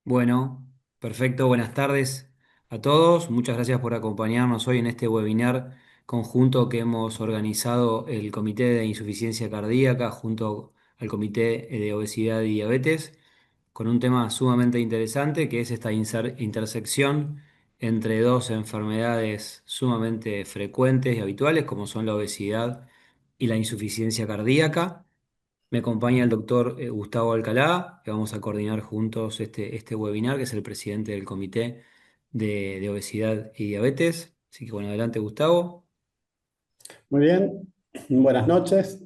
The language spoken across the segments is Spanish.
Bueno, perfecto. Buenas tardes a todos. Muchas gracias por acompañarnos hoy en este webinar conjunto que hemos organizado el Comité de Insuficiencia Cardíaca junto al Comité de Obesidad y Diabetes, con un tema sumamente interesante que es esta intersección entre dos enfermedades sumamente frecuentes y habituales como son la obesidad y la insuficiencia cardíaca. Me acompaña el doctor Gustavo Alcalá, que vamos a coordinar juntos este webinar, que es el presidente del Comité de Obesidad y Diabetes. Así que bueno, adelante Gustavo. Muy bien, buenas noches.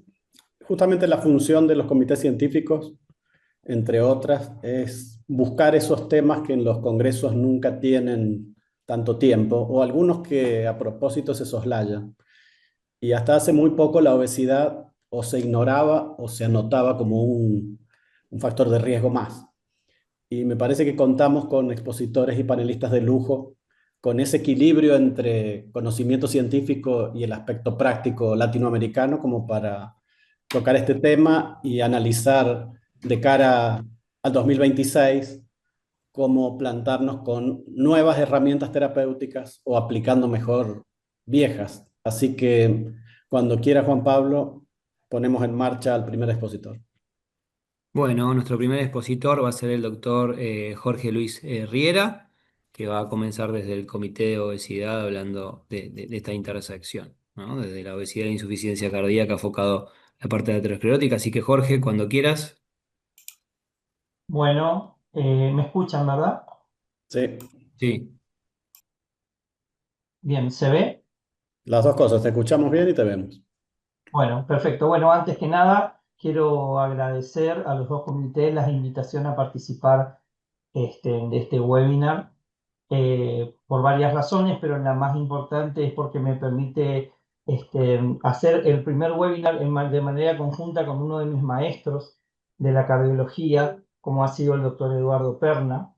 Justamente la función de los comités científicos, entre otras, es buscar esos temas que en los congresos nunca tienen tanto tiempo o algunos que a propósito se soslayan. Y hasta hace muy poco la obesidad o se ignoraba o se anotaba como un factor de riesgo más. Y me parece que contamos con expositores y panelistas de lujo, con ese equilibrio entre conocimiento científico y el aspecto práctico latinoamericano como para tocar este tema y analizar de cara al 2026 cómo plantarnos con nuevas herramientas terapéuticas o aplicando mejor viejas. Así que cuando quiera Juan Pablo, ponemos en marcha al primer expositor. Bueno, nuestro primer expositor va a ser el doctor Jorge Luis Riera, que va a comenzar desde el Comité de Obesidad hablando de esta intersección, ¿no? Desde la obesidad e insuficiencia cardíaca enfocado la parte aterosclerótica. Así que Jorge, cuando quieras. Bueno, me escuchan, ¿verdad? Sí, Sí. Bien, ¿se ve? las dos cosas, te escuchamos bien y te vemos. Bueno, perfecto. Bueno, antes que nada, quiero agradecer a los dos comités la invitación a participar de este webinar por varias razones, pero la más importante es porque me permite hacer el primer webinar de manera conjunta con uno de mis maestros de la cardiología, como ha sido el doctor Eduardo Perna.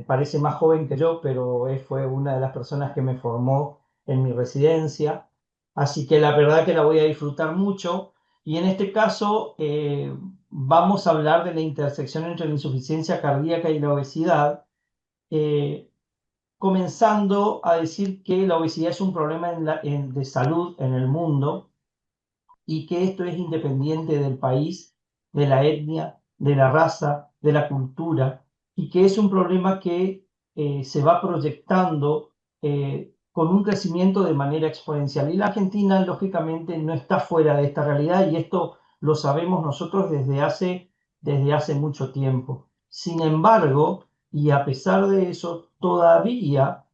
Parece más joven que yo, pero él fue una de las personas que me formó en mi residencia, así que la verdad que la voy a disfrutar mucho. Y en este caso vamos a hablar de la intersección entre la insuficiencia cardíaca y la obesidad, eh, comenzando a decir que la obesidad es un problema de salud en el mundo y que esto es independiente del país, de la etnia, de la raza, de la cultura, y que es un problema que se va proyectando con un crecimiento de manera exponencial. Y la Argentina, lógicamente, no está fuera de esta realidad y esto lo sabemos nosotros desde hace mucho tiempo. Sin embargo, y a pesar de eso, todavía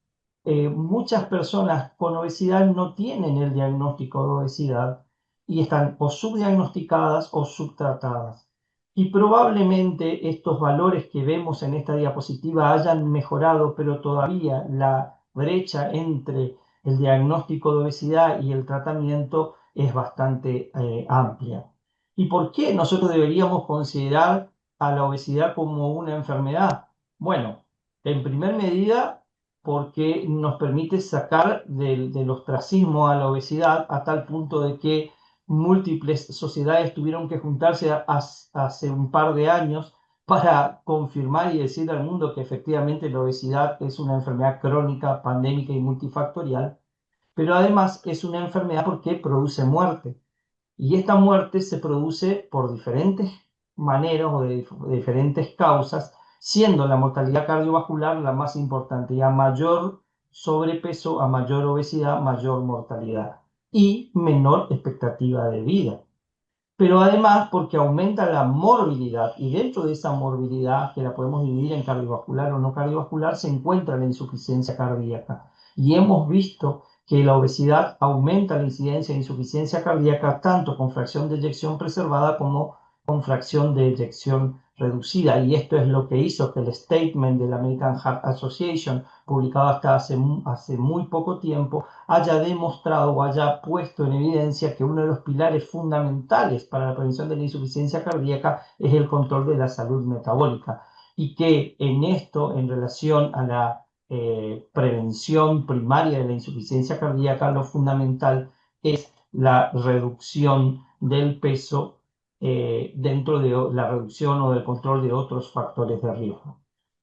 muchas personas con obesidad no tienen el diagnóstico de obesidad y están o subdiagnosticadas o subtratadas. Y probablemente estos valores que vemos en esta diapositiva hayan mejorado, pero todavía la brecha entre el diagnóstico de obesidad y el tratamiento es bastante amplia. ¿Y por qué nosotros deberíamos considerar a la obesidad como una enfermedad? Bueno, en primer medida, porque nos permite sacar del ostracismo a la obesidad a tal punto de que múltiples sociedades tuvieron que juntarse hace un par de años para confirmar y decir al mundo que efectivamente la obesidad es una enfermedad crónica, pandémica y multifactorial, pero además es una enfermedad porque produce muerte. Y esta muerte se produce por diferentes maneras o de diferentes causas, siendo la mortalidad cardiovascular la más importante. Y a mayor sobrepeso, a mayor obesidad, mayor mortalidad y menor expectativa de vida. Pero además porque aumenta la morbilidad y dentro de esa morbilidad, que la podemos dividir en cardiovascular o no cardiovascular, se encuentra la insuficiencia cardíaca. Y hemos visto que la obesidad aumenta la incidencia de insuficiencia cardíaca tanto con fracción de eyección preservada como con fracción de eyección reducida. Y esto es lo que hizo que el statement de la American Heart Association, publicado hasta hace muy poco tiempo, haya demostrado o haya puesto en evidencia que uno de los pilares fundamentales para la prevención de la insuficiencia cardíaca es el control de la salud metabólica y que en esto, en relación a la prevención primaria de la insuficiencia cardíaca, lo fundamental es la reducción del peso dentro de la reducción o del control de otros factores de riesgo.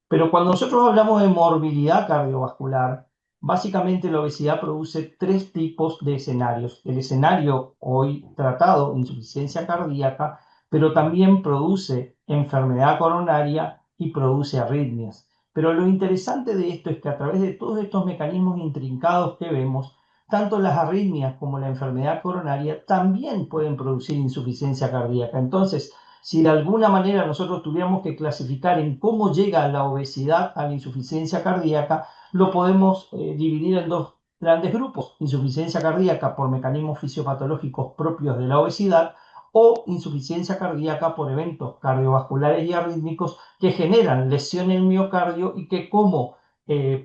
Pero cuando nosotros hablamos de morbilidad cardiovascular, básicamente la obesidad produce tres tipos de escenarios. El escenario hoy tratado, insuficiencia cardíaca, pero también produce enfermedad coronaria y produce arritmias. Pero lo interesante de esto es que a través de todos estos mecanismos intrincados que vemos, tanto las arritmias como la enfermedad coronaria también pueden producir insuficiencia cardíaca. Entonces, si de alguna manera nosotros tuviéramos que clasificar en cómo llega la obesidad a la insuficiencia cardíaca, lo podemos dividir en dos grandes grupos: insuficiencia cardíaca por mecanismos fisiopatológicos propios de la obesidad o insuficiencia cardíaca por eventos cardiovasculares y arrítmicos que generan lesión en el miocardio y que como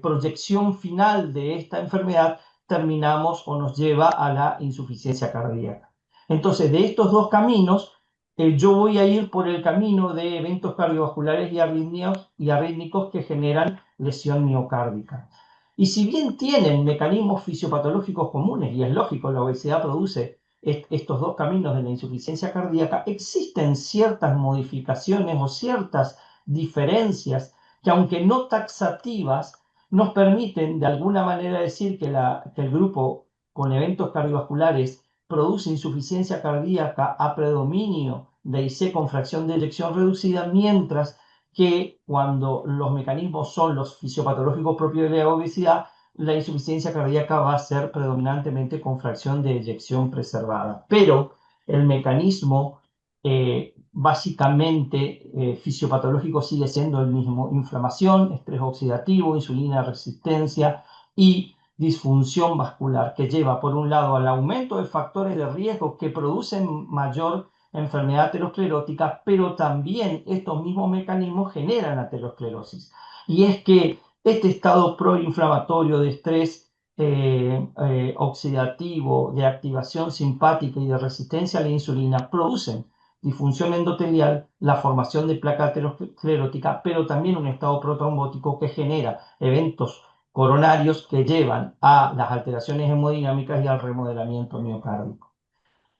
proyección final de esta enfermedad terminamos o nos lleva a la insuficiencia cardíaca. Entonces, de estos dos caminos, yo voy a ir por el camino de eventos cardiovasculares y arrítmicos que generan lesión miocárdica. Y si bien tienen mecanismos fisiopatológicos comunes, y es lógico, la obesidad produce estos dos caminos de la insuficiencia cardíaca, existen ciertas modificaciones o ciertas diferencias que, aunque no taxativas, nos permiten de alguna manera decir que el grupo con eventos cardiovasculares produce insuficiencia cardíaca a predominio de IC con fracción de eyección reducida, mientras que cuando los mecanismos son los fisiopatológicos propios de la obesidad, la insuficiencia cardíaca va a ser predominantemente con fracción de eyección preservada. Pero el mecanismo básicamente fisiopatológico sigue siendo el mismo: inflamación, estrés oxidativo, insulina resistencia y disfunción vascular, que lleva por un lado al aumento de factores de riesgo que producen mayor enfermedad aterosclerótica, pero también estos mismos mecanismos generan aterosclerosis. Y es que este estado proinflamatorio de estrés oxidativo, de activación simpática y de resistencia a la insulina producen disfunción endotelial, la formación de placa aterosclerótica, pero también un estado protrombótico que genera eventos coronarios que llevan a las alteraciones hemodinámicas y al remodelamiento miocárdico.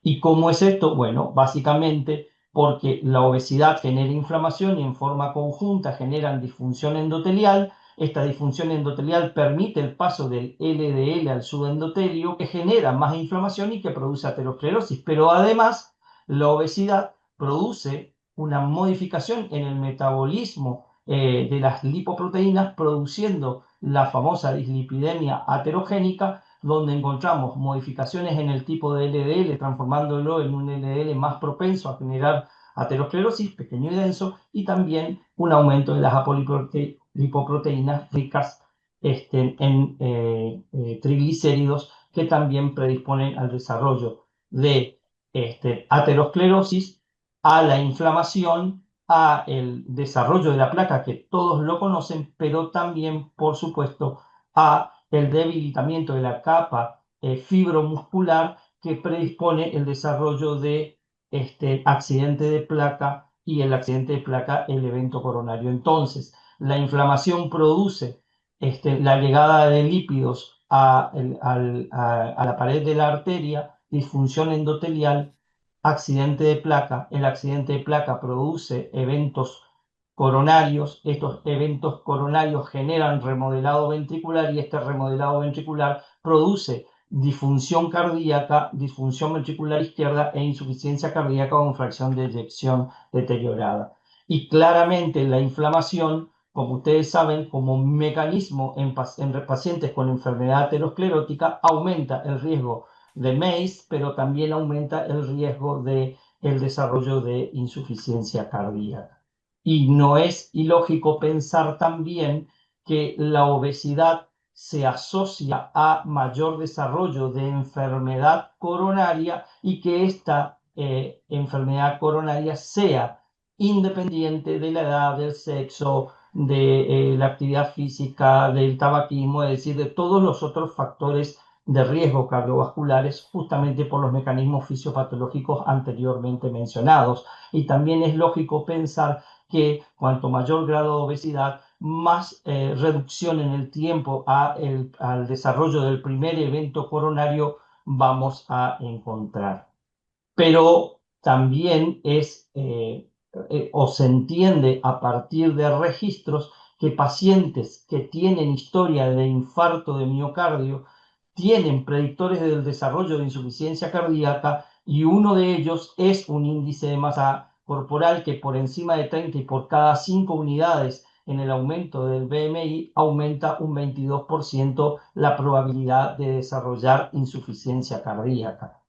¿Y cómo es esto? Bueno, básicamente porque la obesidad genera inflamación y en forma conjunta generan disfunción endotelial. Esta disfunción endotelial permite el paso del LDL al subendotelio, que genera más inflamación y que produce aterosclerosis. Pero además, la obesidad produce una modificación en el metabolismo de las lipoproteínas, produciendo la famosa dislipidemia aterogénica, donde encontramos modificaciones en el tipo de LDL, transformándolo en un LDL más propenso a generar aterosclerosis, pequeño y denso, y también un aumento de las apolipoproteínas ricas en triglicéridos, que también predisponen al desarrollo de aterosclerosis, a la inflamación, a el desarrollo de la placa, que todos lo conocen, pero también, por supuesto, a el debilitamiento de la capa fibromuscular, que predispone el desarrollo de accidente de placa, y el accidente de placa el evento coronario. Entonces, la inflamación produce la llegada de lípidos a la pared de la arteria, disfunción endotelial, accidente de placa. El accidente de placa produce eventos coronarios. Estos eventos coronarios generan remodelado ventricular, y este remodelado ventricular produce disfunción cardíaca, disfunción ventricular izquierda e insuficiencia cardíaca con fracción de eyección deteriorada. Y claramente la inflamación, como ustedes saben, como mecanismo en pacientes con enfermedad aterosclerótica, aumenta el riesgo de MACE, pero también aumenta el riesgo de el desarrollo de insuficiencia cardíaca. Y no es ilógico pensar también que la obesidad se asocia a mayor desarrollo de enfermedad coronaria, y que esta enfermedad coronaria sea independiente de la edad, del sexo, de la actividad física, del tabaquismo, es decir, de todos los otros factores de riesgo cardiovasculares, justamente por los mecanismos fisiopatológicos anteriormente mencionados. Y también es lógico pensar que cuanto mayor grado de obesidad, más reducción en el tiempo al desarrollo del primer evento coronario vamos a encontrar. Pero también o se entiende a partir de registros, que pacientes que tienen historia de infarto de miocardio tienen predictores del desarrollo de insuficiencia cardíaca y uno de ellos es un índice de masa corporal que por encima de 30 y por cada 5 unidades en el aumento del BMI aumenta un 22% la probabilidad de desarrollar insuficiencia cardíaca.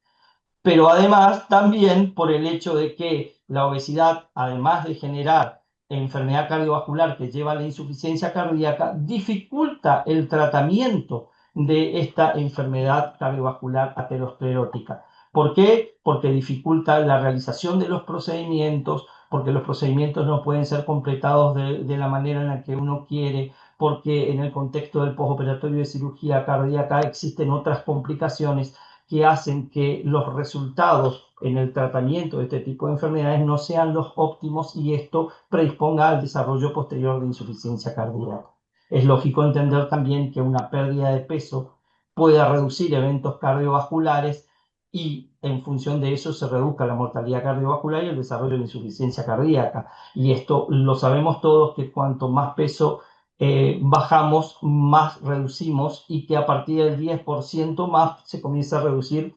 Pero además también por el hecho de que la obesidad, además de generar enfermedad cardiovascular que lleva a la insuficiencia cardíaca, dificulta el tratamiento de esta enfermedad cardiovascular aterosclerótica. ¿Por qué? Porque dificulta la realización de los procedimientos, porque los procedimientos no pueden ser completados de la manera en la que uno quiere, porque en el contexto del postoperatorio de cirugía cardíaca existen otras complicaciones que hacen que los resultados en el tratamiento de este tipo de enfermedades no sean los óptimos y esto predisponga al desarrollo posterior de insuficiencia cardíaca. Es lógico entender también que una pérdida de peso pueda reducir eventos cardiovasculares y en función de eso se reduzca la mortalidad cardiovascular y el desarrollo de insuficiencia cardíaca. Y esto lo sabemos todos que cuanto más peso bajamos, más reducimos y que a partir del 10% más se comienza a reducir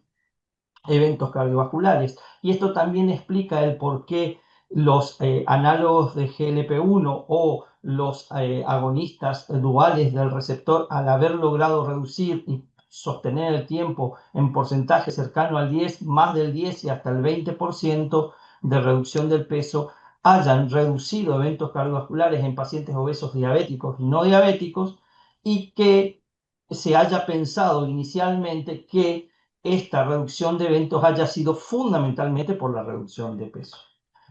eventos cardiovasculares. Y esto también explica el por qué los análogos de GLP-1 o los agonistas duales del receptor, al haber logrado reducir y sostener el tiempo en porcentaje cercano al 10, más del 10 y hasta el 20% de reducción del peso, hayan reducido eventos cardiovasculares en pacientes obesos diabéticos y no diabéticos, y que se haya pensado inicialmente que esta reducción de eventos haya sido fundamentalmente por la reducción de peso.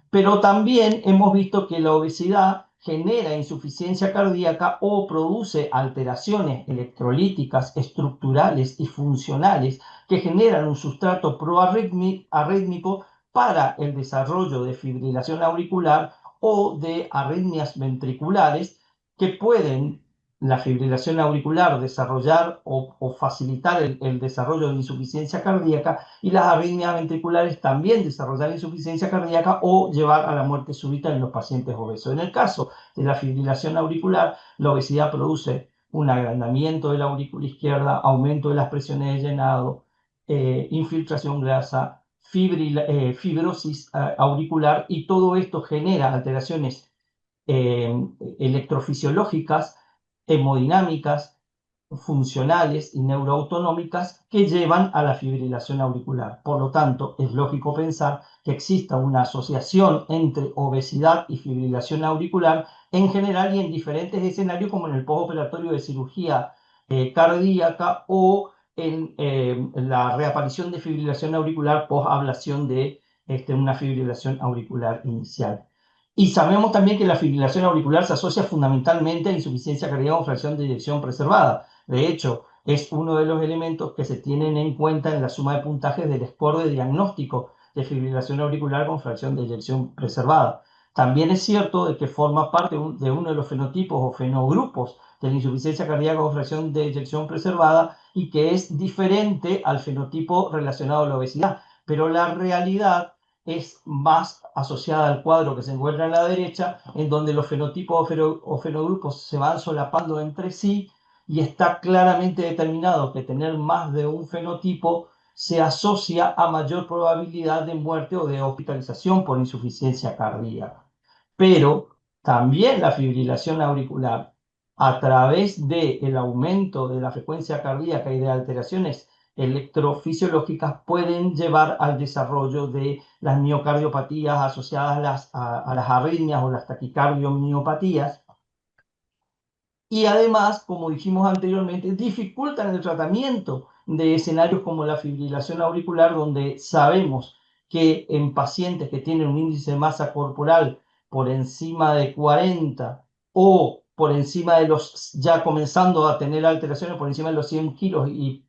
Pero también hemos visto que la obesidad genera insuficiencia cardíaca o produce alteraciones electrolíticas, estructurales y funcionales que generan un sustrato proarrítmico para el desarrollo de fibrilación auricular o de arritmias ventriculares que pueden la fibrilación auricular desarrollar o facilitar el desarrollo de insuficiencia cardíaca y las arritmias ventriculares también desarrollar insuficiencia cardíaca o llevar a la muerte súbita en los pacientes obesos. En el caso de la fibrilación auricular, la obesidad produce un agrandamiento de la aurícula izquierda, aumento de las presiones de llenado, infiltración grasa, fibrosis auricular, y todo esto genera alteraciones eh, electrofisiológicas, hemodinámicas, funcionales y neuroautonómicas que llevan a la fibrilación auricular. Por lo tanto, es lógico pensar que exista una asociación entre obesidad y fibrilación auricular en general y en diferentes escenarios, como en el postoperatorio de cirugía cardíaca o en la reaparición de fibrilación auricular post-ablación de una fibrilación auricular inicial. Y sabemos también que la fibrilación auricular se asocia fundamentalmente a insuficiencia cardíaca con fracción de eyección preservada. De hecho, es uno de los elementos que se tienen en cuenta en la suma de puntajes del score de diagnóstico de fibrilación auricular con fracción de eyección preservada. También es cierto de que forma parte de uno de los fenotipos o fenogrupos de la insuficiencia cardíaca con fracción de eyección preservada y que es diferente al fenotipo relacionado a la obesidad. Pero la realidad es más asociada al cuadro que se encuentra a la derecha, en donde los fenotipos o fenogrupos se van solapando entre sí y está claramente determinado que tener más de un fenotipo se asocia a mayor probabilidad de muerte o de hospitalización por insuficiencia cardíaca. Pero también la fibrilación auricular, a través del aumento de la frecuencia cardíaca y de alteraciones electrofisiológicas, pueden llevar al desarrollo de las miocardiopatías asociadas a las arritmias o las taquicardiomiopatías. Y además, como dijimos anteriormente, dificultan el tratamiento de escenarios como la fibrilación auricular, donde sabemos que en pacientes que tienen un índice de masa corporal por encima de 40 o por encima de los, ya comenzando a tener alteraciones por encima de los 100 kilos y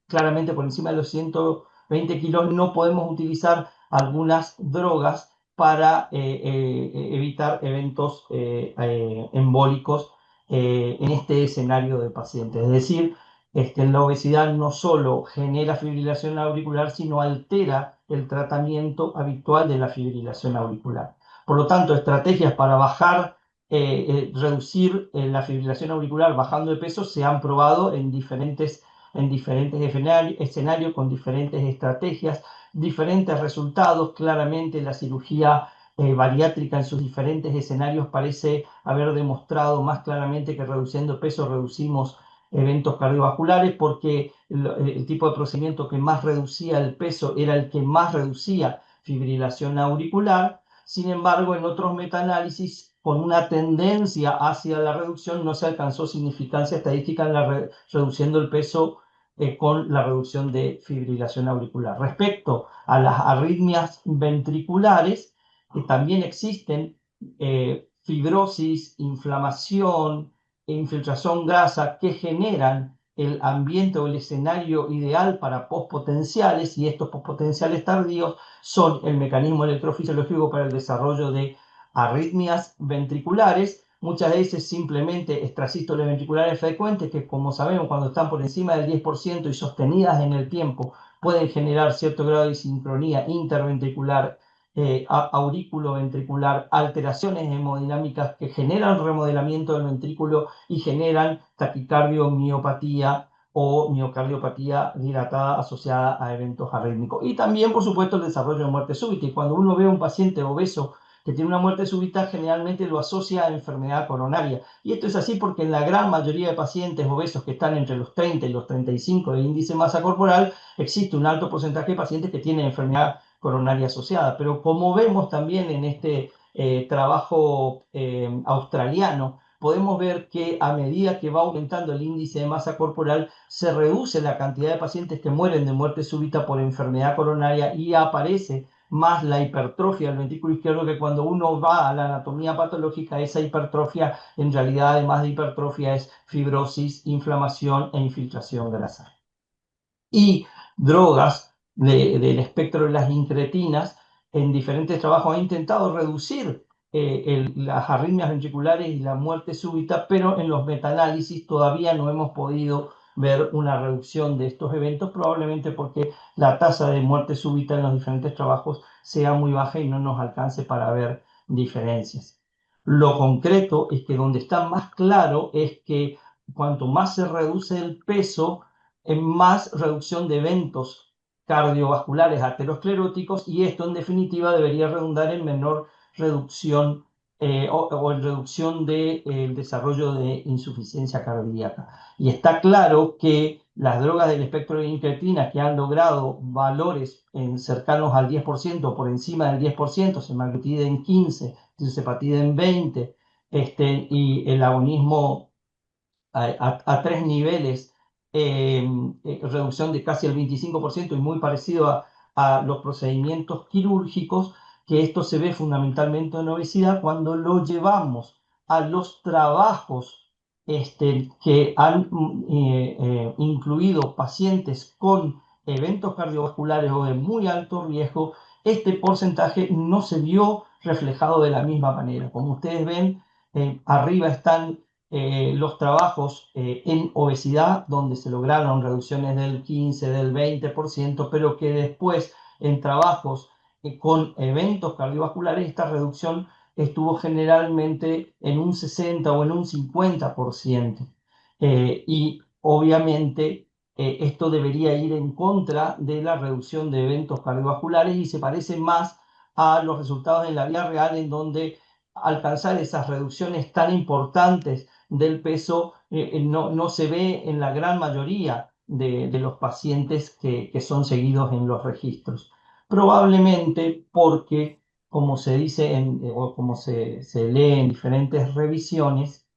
claramente por encima de los 120 kilos, no podemos utilizar algunas drogas para evitar eventos embólicos en este escenario de pacientes. Es decir, la obesidad no solo genera fibrilación auricular, sino altera el tratamiento habitual de la fibrilación auricular. Por lo tanto, estrategias para bajar reducir la fibrilación auricular bajando de peso se han probado en diferentes escenarios, con diferentes estrategias, diferentes resultados. Claramente la cirugía bariátrica en sus diferentes escenarios parece haber demostrado más claramente que reduciendo peso reducimos eventos cardiovasculares, porque el tipo de procedimiento que más reducía el peso era el que más reducía fibrilación auricular. Sin embargo, en otros metaanálisis, con una tendencia hacia la reducción, no se alcanzó significancia estadística en reduciendo el peso con la reducción de fibrilación auricular. Respecto a las arritmias ventriculares, también existen fibrosis, inflamación e infiltración grasa que generan el ambiente o el escenario ideal para postpotenciales, y estos postpotenciales tardíos son el mecanismo electrofisiológico para el desarrollo de arritmias ventriculares, muchas veces simplemente extrasístoles ventriculares frecuentes que, como sabemos, cuando están por encima del 10% y sostenidas en el tiempo, pueden generar cierto grado de sincronía interventricular, aurículo-ventricular, alteraciones hemodinámicas que generan remodelamiento del ventrículo y generan taquicardio-miopatía o miocardiopatía dilatada asociada a eventos arrítmicos. Y también, por supuesto, el desarrollo de muerte súbita. Y cuando uno ve a un paciente obeso que tiene una muerte súbita, generalmente lo asocia a enfermedad coronaria. Y esto es así porque en la gran mayoría de pacientes obesos que están entre los 30 y los 35 de índice de masa corporal, existe un alto porcentaje de pacientes que tienen enfermedad coronaria asociada. Pero como vemos también en este trabajo australiano, podemos ver que a medida que va aumentando el índice de masa corporal, se reduce la cantidad de pacientes que mueren de muerte súbita por enfermedad coronaria y aparece más la hipertrofia del ventrículo izquierdo, que cuando uno va a la anatomía patológica, esa hipertrofia en realidad, además de hipertrofia, es fibrosis, inflamación e infiltración grasa. Y drogas del espectro de las incretinas en diferentes trabajos han intentado reducir las arritmias ventriculares y la muerte súbita, pero en los metaanálisis todavía no hemos podido ver una reducción de estos eventos, probablemente porque la tasa de muerte súbita en los diferentes trabajos sea muy baja y no nos alcance para ver diferencias. Lo concreto es que donde está más claro es que cuanto más se reduce el peso, en más reducción de eventos cardiovasculares ateroscleróticos, y esto en definitiva debería redundar en menor reducción o en reducción del desarrollo de insuficiencia cardíaca. Y está claro que las drogas del espectro de incretina que han logrado valores cercanos al 10%, por encima del 10%, semaglutida en 15, tirzepatida en 20, y el agonismo a tres niveles, reducción de casi el 25% y muy parecido a los procedimientos quirúrgicos, que esto se ve fundamentalmente en obesidad cuando lo llevamos a los trabajos que han incluido pacientes con eventos cardiovasculares o de muy alto riesgo. Este porcentaje no se vio reflejado de la misma manera. Como ustedes ven, arriba están los trabajos en obesidad, donde se lograron reducciones del 15, del 20%, pero que después en trabajos con eventos cardiovasculares, esta reducción estuvo generalmente en un 60 o en un 50%. Y obviamente esto debería ir en contra de la reducción de eventos cardiovasculares y se parece más a los resultados en la vida real, en donde alcanzar esas reducciones tan importantes del peso no se ve en la gran mayoría de los pacientes que son seguidos en los registros. Probablemente porque, como se dice o como se lee en diferentes revisiones,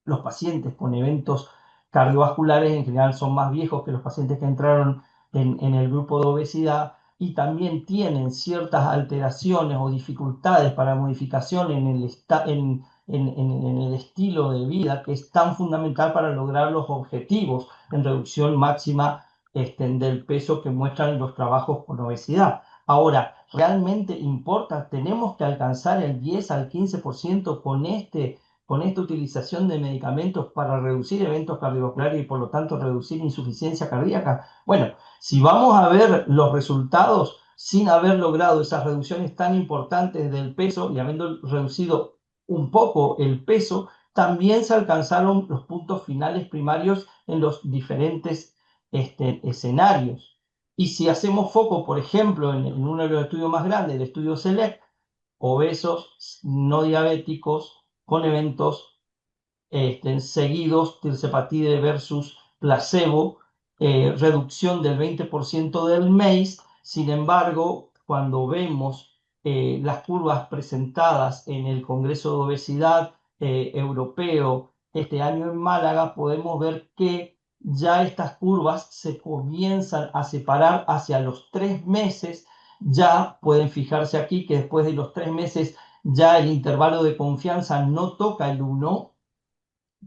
los pacientes con eventos cardiovasculares en general son más viejos que los pacientes que entraron en el grupo de obesidad, y también tienen ciertas alteraciones o dificultades para modificación en el estilo de vida, que es tan fundamental para lograr los objetivos en reducción máxima del peso que muestran los trabajos con obesidad. Ahora, ¿realmente importa? ¿Tenemos que alcanzar el 10 al 15% con esta utilización de medicamentos para reducir eventos cardiovasculares y por lo tanto reducir insuficiencia cardíaca? Bueno, si vamos a ver los resultados sin haber logrado esas reducciones tan importantes del peso y habiendo reducido un poco el peso, también se alcanzaron los puntos finales primarios en los diferentes escenarios. Y si hacemos foco, por ejemplo, en uno de los estudios más grandes, el estudio SELECT, obesos no diabéticos con eventos seguidos, tirzepatide versus placebo, reducción del 20% del MACE. Sin embargo, cuando vemos las curvas presentadas en el Congreso de Obesidad Europeo este año en Málaga, podemos ver que ya estas curvas se comienzan a separar hacia los 3 meses. Ya pueden fijarse aquí que después de los 3 meses ya el intervalo de confianza no toca el 1,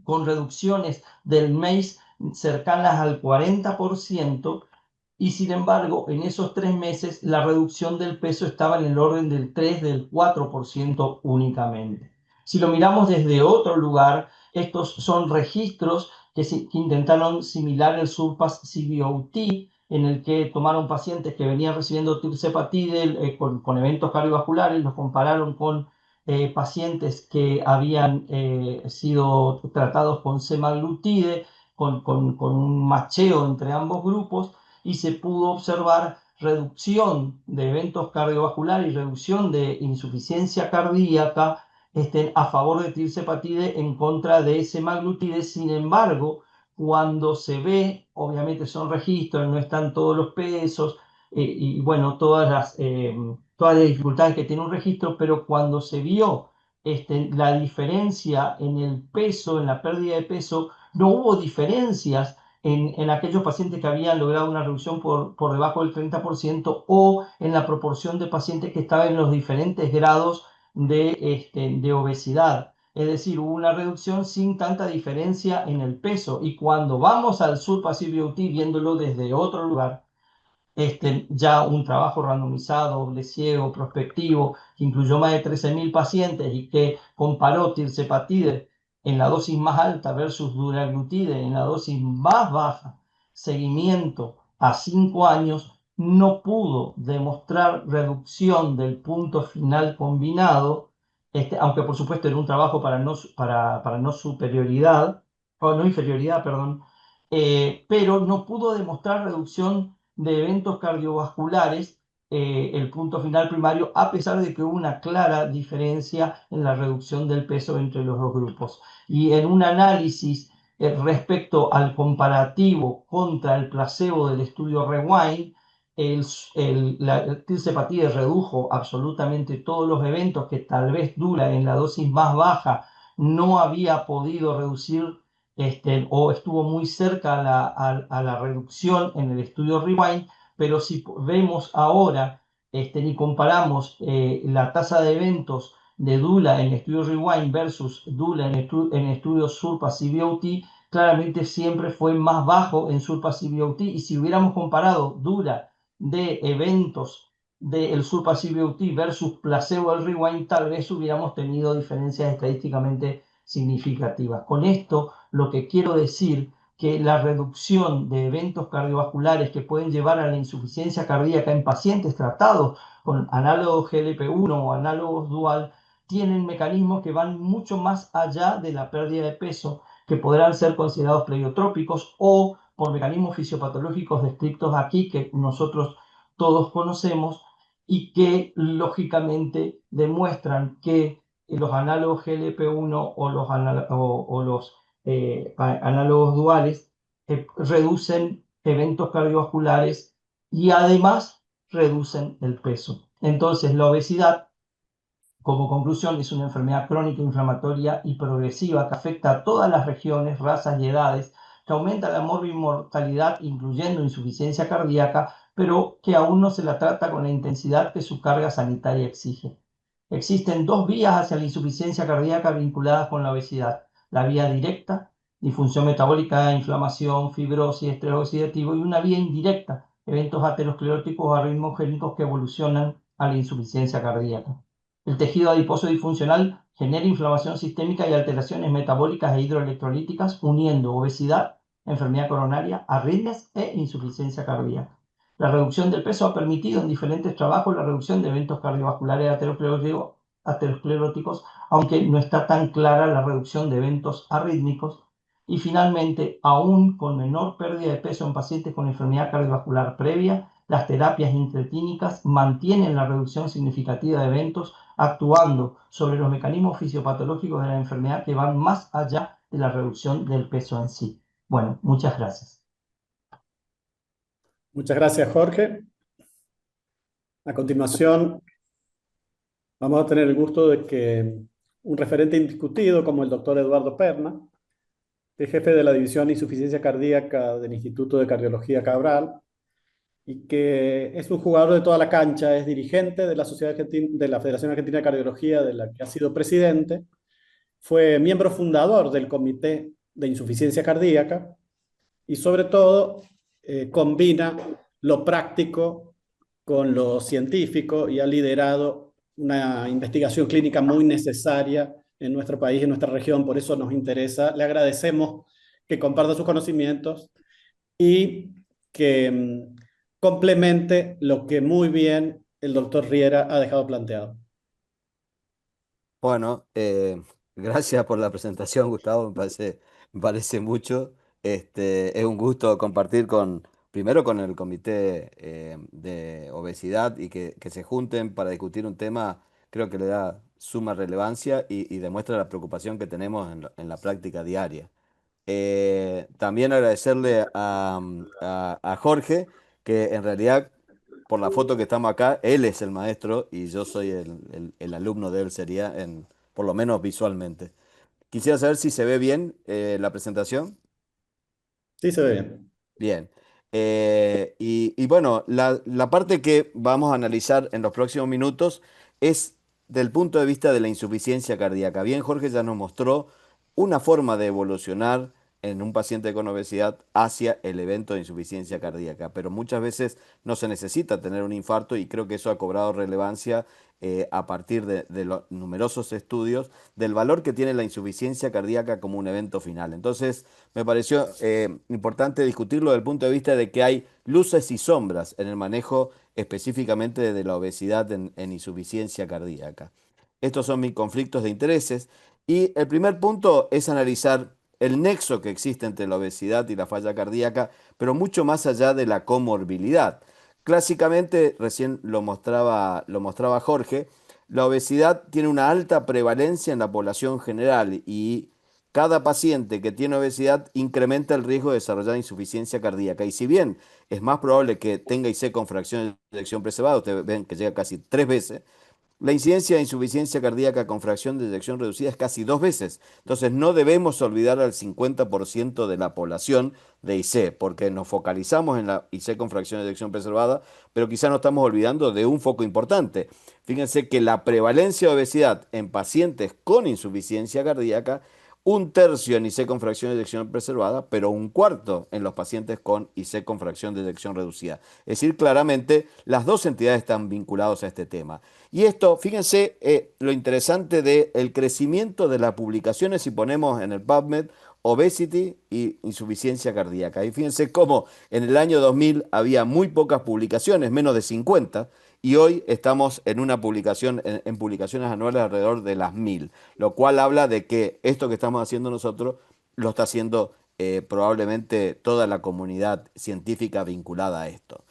con reducciones del MACE cercanas al 40%, y sin embargo, en esos 3 meses la reducción del peso estaba en el orden del 3, del 4% únicamente. Si lo miramos desde otro lugar, estos son registros que intentaron similar el SURPASS CVOT, en el que tomaron pacientes que venían recibiendo tirzepatide con eventos cardiovasculares, los compararon con pacientes que habían sido tratados con semaglutide, con un macheo entre ambos grupos, y se pudo observar reducción de eventos cardiovasculares y reducción de insuficiencia cardíaca a favor de tirzepatide en contra de semaglutide. Sin embargo, cuando se ve, obviamente son registros, no están todos los pesos, y bueno, todas las dificultades que tiene un registro, pero cuando se vio la diferencia en el peso, en la pérdida de peso, no hubo diferencias en aquellos pacientes que habían logrado una reducción por debajo del 30%, o en la proporción de pacientes que estaban en los diferentes grados de obesidad. Es decir, hubo una reducción sin tanta diferencia en el peso. Y cuando vamos al SURPASS CVOT, viéndolo desde otro lugar, ya un trabajo randomizado, doble ciego, prospectivo, que incluyó más de 13.000 pacientes y que comparó tirzepatide en la dosis más alta versus dulaglutide en la dosis más baja, seguimiento a 5 años, no pudo demostrar reducción del punto final combinado, aunque por supuesto era un trabajo para no superioridad, o no inferioridad, perdón, pero no pudo demostrar reducción de eventos cardiovasculares, el punto final primario, a pesar de que hubo una clara diferencia en la reducción del peso entre los dos grupos. Y en un análisis respecto al comparativo contra el placebo del estudio REWIND, la tirzepatide redujo absolutamente todos los eventos que tal vez Dula en la dosis más baja no había podido reducir, o estuvo muy cerca a la reducción en el estudio REWIND. Pero si vemos ahora y comparamos la tasa de eventos de Dula en el estudio REWIND versus Dula en estudio SURPASS CVOT, claramente siempre fue más bajo en SURPASS CVOT. Y si hubiéramos comparado Dula de eventos del SURPASS CVOT versus placebo del REWIND, tal vez hubiéramos tenido diferencias estadísticamente significativas. Con esto, lo que quiero decir, que la reducción de eventos cardiovasculares que pueden llevar a la insuficiencia cardíaca en pacientes tratados con análogos GLP-1 o análogos dual tienen mecanismos que van mucho más allá de la pérdida de peso, que podrán ser considerados pleiotrópicos o por mecanismos fisiopatológicos descritos aquí, que nosotros todos conocemos, y que lógicamente demuestran que los análogos GLP-1 o los análogos duales reducen eventos cardiovasculares y además reducen el peso. Entonces, la obesidad, como conclusión, es una enfermedad crónica, inflamatoria y progresiva que afecta a todas las regiones, razas y edades, que aumenta la mortalidad, incluyendo insuficiencia cardíaca, pero que aún no se la trata con la intensidad que su carga sanitaria exige. Existen dos vías hacia la insuficiencia cardíaca vinculadas con la obesidad: la vía directa, disfunción metabólica, inflamación, fibrosis, estrés oxidativo, y una vía indirecta, eventos ateroscleróticos o arritmogénicos que evolucionan a la insuficiencia cardíaca. El tejido adiposo disfuncional genera inflamación sistémica y alteraciones metabólicas e hidroelectrolíticas, uniendo obesidad, enfermedad coronaria, arritmias e insuficiencia cardíaca. La reducción del peso ha permitido en diferentes trabajos la reducción de eventos cardiovasculares ateroscleróticos ateroscleróticos, aunque no está tan clara la reducción de eventos arrítmicos. Y finalmente, aún con menor pérdida de peso en pacientes con enfermedad cardiovascular previa, las terapias incretínicas mantienen la reducción significativa de eventos, actuando sobre los mecanismos fisiopatológicos de la enfermedad que van más allá de la reducción del peso en sí. Bueno, muchas gracias. Muchas gracias, Jorge. A continuación, vamos a tener el gusto de que un referente indiscutido como el doctor Eduardo Perna, que es jefe de la División de Insuficiencia Cardíaca del Instituto de Cardiología Cabral, y que es un jugador de toda la cancha, es dirigente de la Sociedad de la Federación Argentina de Cardiología, de la que ha sido presidente, fue miembro fundador del Comité de Insuficiencia Cardíaca y sobre todo combina lo práctico con lo científico y ha liderado una investigación clínica muy necesaria en nuestro país, en nuestra región, por eso nos interesa. Le agradecemos que comparta sus conocimientos y que complemente lo que muy bien el doctor Riera ha dejado planteado. Bueno, gracias por la presentación, Gustavo. Me parece mucho. Es un gusto compartir primero con el comité de obesidad y que se junten para discutir un tema, creo que le da suma relevancia y demuestra la preocupación que tenemos en la práctica diaria. También agradecerle a Jorge, que en realidad, por la foto que estamos acá, él es el maestro y yo soy el alumno de él, sería, por lo menos visualmente. Quisiera saber si se ve bien la presentación. Sí, se ve bien. Bien. Y bueno, la parte que vamos a analizar en los próximos minutos es del punto de vista de la insuficiencia cardíaca. Bien, Jorge ya nos mostró una forma de evolucionar en un paciente con obesidad hacia el evento de insuficiencia cardíaca, pero muchas veces no se necesita tener un infarto y creo que eso ha cobrado relevancia a partir de los numerosos estudios del valor que tiene la insuficiencia cardíaca como un evento final. Entonces, me pareció importante discutirlo desde el punto de vista de que hay luces y sombras en el manejo específicamente de la obesidad en insuficiencia cardíaca. Estos son mis conflictos de intereses y el primer punto es analizar el nexo que existe entre la obesidad y la falla cardíaca, pero mucho más allá de la comorbilidad. Clásicamente, recién lo mostraba Jorge, la obesidad tiene una alta prevalencia en la población general y cada paciente que tiene obesidad incrementa el riesgo de desarrollar insuficiencia cardíaca. Y si bien es más probable que tenga IC con fracción de eyección preservada, ustedes ven que llega casi 3 veces, la incidencia de insuficiencia cardíaca con fracción de eyección reducida es casi 2 veces. Entonces no debemos olvidar al 50% de la población de IC, porque nos focalizamos en la IC con fracción de eyección preservada, pero quizá no estamos olvidando de un foco importante. Fíjense que la prevalencia de obesidad en pacientes con insuficiencia cardíaca, un tercio en IC con fracción de eyección preservada, pero un cuarto en los pacientes con IC con fracción de eyección reducida. Es decir, claramente las dos entidades están vinculadas a este tema. Y esto, fíjense lo interesante del crecimiento de las publicaciones si ponemos en el PubMed obesity y insuficiencia cardíaca. Y fíjense cómo en el año 2000 había muy pocas publicaciones, menos de 50, y hoy estamos en una publicación, en publicaciones anuales alrededor de las 1000, lo cual habla de que esto que estamos haciendo nosotros lo está haciendo probablemente toda la comunidad científica vinculada a esto.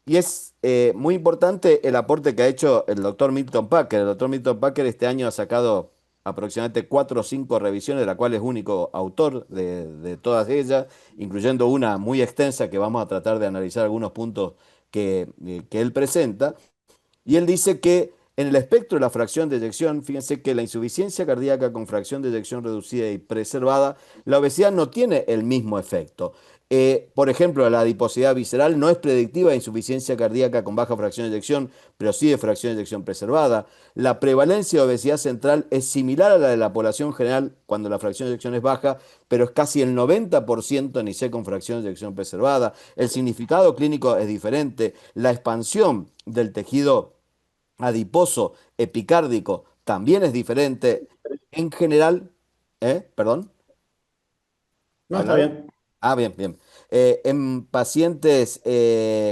Y es muy importante el aporte que ha hecho el doctor Milton Packer. El doctor Milton Packer este año ha sacado aproximadamente 4 o 5 revisiones, de la cual es único autor de todas ellas, incluyendo una muy extensa que vamos a tratar de analizar algunos puntos que él presenta. Y él dice que en el espectro de la fracción de eyección, fíjense que la insuficiencia cardíaca con fracción de eyección reducida y preservada, la obesidad no tiene el mismo efecto. Por ejemplo, la adiposidad visceral no es predictiva de insuficiencia cardíaca con baja fracción de eyección, pero sí de fracción de eyección preservada. La prevalencia de obesidad central es similar a la de la población general cuando la fracción de eyección es baja, pero es casi el 90% en IC con fracción de eyección preservada. El significado clínico es diferente. La expansión del tejido adiposo epicárdico también es diferente. En general, ¿perdón? No, está ¿Hablaron? bien. Ah, bien, bien. En pacientes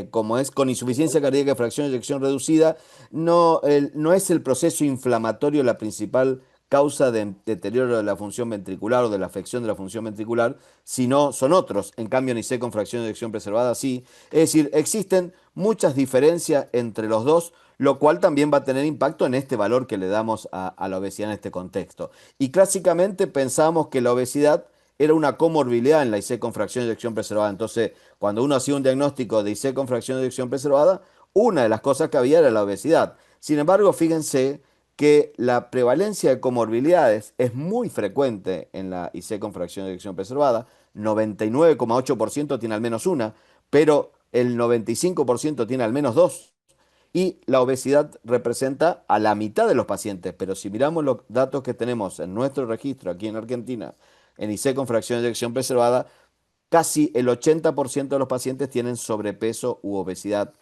como es con insuficiencia cardíaca de fracción de eyección reducida, no es el proceso inflamatorio la principal causa de deterioro de la función ventricular o de la afección de la función ventricular, sino son otros. En cambio, en IC con fracción de eyección preservada sí. Es decir, existen muchas diferencias entre los dos, lo cual también va a tener impacto en este valor que le damos a la obesidad en este contexto. Y clásicamente pensamos que la obesidad era una comorbilidad en la IC con fracción de eyección preservada. Entonces, cuando uno hacía un diagnóstico de IC con fracción de eyección preservada, una de las cosas que había era la obesidad. Sin embargo, fíjense que la prevalencia de comorbilidades es muy frecuente en la IC con fracción de eyección preservada. 99,8% tiene al menos una, pero el 95% tiene al menos dos. Y la obesidad representa a la mitad de los pacientes, pero si miramos los datos que tenemos en nuestro registro aquí en Argentina, en IC con fracción de eyección preservada, casi el 80% de los pacientes tienen sobrepeso u obesidad,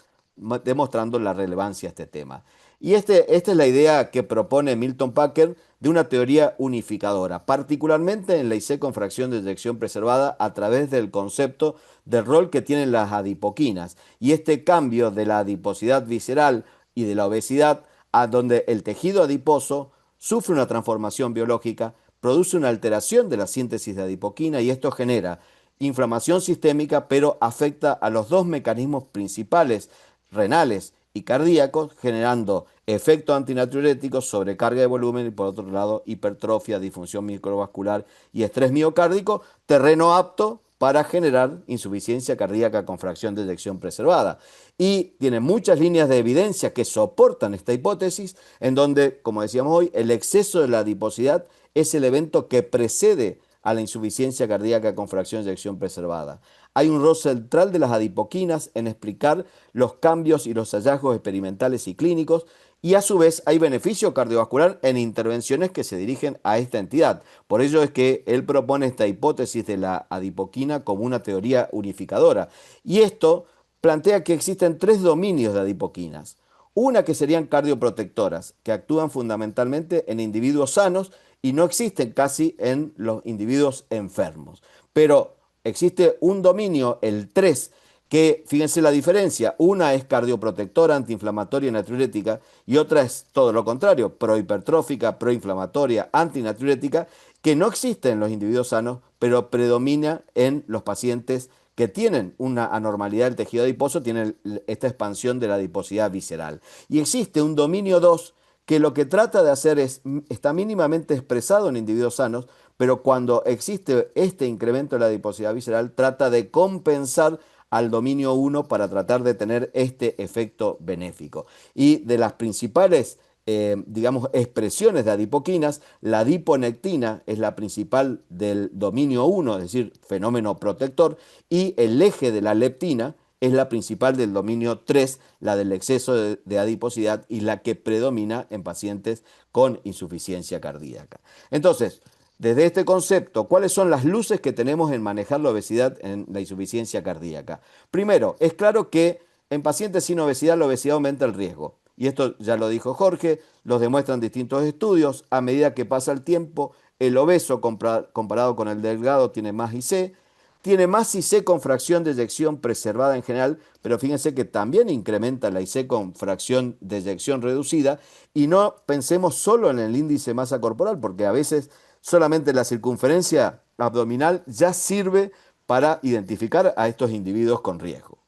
demostrando la relevancia de este tema. Y esta es la idea que propone Milton Packer de una teoría unificadora, particularmente en la IC con fracción de eyección preservada a través del concepto del rol que tienen las adipoquinas y este cambio de la adiposidad visceral y de la obesidad a donde el tejido adiposo sufre una transformación biológica, produce una alteración de la síntesis de adipoquina y esto genera inflamación sistémica, pero afecta a los dos mecanismos principales, renales y cardíacos, generando efectos antinatriuréticos, sobrecarga de volumen y por otro lado hipertrofia, disfunción microvascular y estrés miocárdico, terreno apto para generar insuficiencia cardíaca con fracción de eyección preservada. Y tiene muchas líneas de evidencia que soportan esta hipótesis, en donde, como decíamos hoy, el exceso de la adiposidad es el evento que precede a la insuficiencia cardíaca con fracción de eyección preservada. Hay un rol central de las adipoquinas en explicar los cambios y los hallazgos experimentales y clínicos y a su vez hay beneficio cardiovascular en intervenciones que se dirigen a esta entidad. Por ello es que él propone esta hipótesis de la adipoquina como una teoría unificadora. Y esto plantea que existen tres dominios de adipoquinas. Una que serían cardioprotectoras, que actúan fundamentalmente en individuos sanos y no existen casi en los individuos enfermos. Pero existe un dominio, el 3, que fíjense la diferencia, una es cardioprotectora, antiinflamatoria y natriurética, y otra es todo lo contrario, prohipertrófica, proinflamatoria, antinatriurética, que no existe en los individuos sanos, pero predomina en los pacientes que tienen una anormalidad del tejido adiposo, tienen esta expansión de la adiposidad visceral. Y existe un dominio 2 que lo que trata de hacer es, está mínimamente expresado en individuos sanos, pero cuando existe este incremento de la adiposidad visceral, trata de compensar al dominio 1 para tratar de tener este efecto benéfico. Y de las principales, digamos, expresiones de adipoquinas, la adiponectina es la principal del dominio 1, es decir, fenómeno protector, y el eje de la leptina es la principal del dominio 3, la del exceso de adiposidad y la que predomina en pacientes con insuficiencia cardíaca. Entonces, desde este concepto, ¿cuáles son las luces que tenemos en manejar la obesidad en la insuficiencia cardíaca? Primero, es claro que en pacientes sin obesidad la obesidad aumenta el riesgo. Y esto ya lo dijo Jorge, lo demuestran distintos estudios. A medida que pasa el tiempo, el obeso comparado con el delgado tiene más IC, tiene más IC con fracción de eyección preservada en general, pero fíjense que también incrementa la IC con fracción de eyección reducida y no pensemos solo en el índice masa corporal, porque a veces solamente la circunferencia abdominal ya sirve para identificar a estos individuos con riesgo.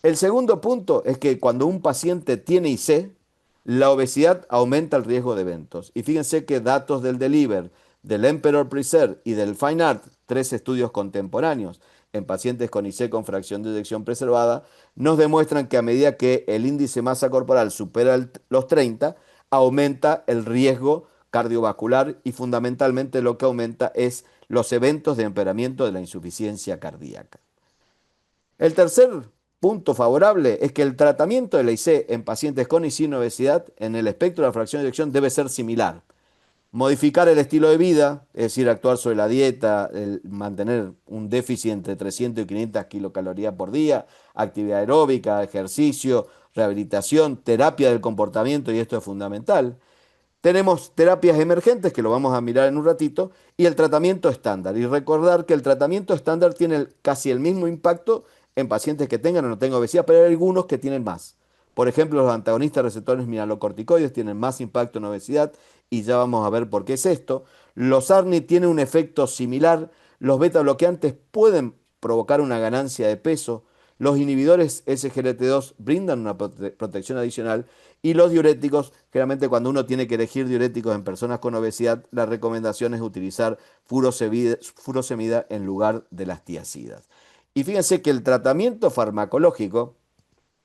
El segundo punto es que cuando un paciente tiene IC, la obesidad aumenta el riesgo de eventos. Y fíjense que datos del Deliver, del Emperor Preserve y del Fine Art, tres estudios contemporáneos en pacientes con IC con fracción de eyección preservada, nos demuestran que a medida que el índice masa corporal supera los 30, aumenta el riesgo cardiovascular y fundamentalmente lo que aumenta es los eventos de empeoramiento de la insuficiencia cardíaca. El tercer punto favorable es que el tratamiento de la IC en pacientes con y sin obesidad en el espectro de la fracción de eyección debe ser similar. Modificar el estilo de vida, es decir, actuar sobre la dieta, mantener un déficit entre 300 y 500 kilocalorías por día, actividad aeróbica, ejercicio, rehabilitación, terapia del comportamiento, y esto es fundamental. Tenemos terapias emergentes, que lo vamos a mirar en un ratito, y el tratamiento estándar. Y recordar que el tratamiento estándar tiene casi el mismo impacto en pacientes que tengan o no tengan obesidad, pero hay algunos que tienen más. Por ejemplo, los antagonistas receptores mineralocorticoides tienen más impacto en obesidad y ya vamos a ver por qué es esto. Los ARNI tienen un efecto similar. Los beta bloqueantes pueden provocar una ganancia de peso. Los inhibidores SGLT2 brindan una protección adicional y los diuréticos, generalmente cuando uno tiene que elegir diuréticos en personas con obesidad, la recomendación es utilizar furosemida en lugar de las tiazidas. Y fíjense que el tratamiento farmacológico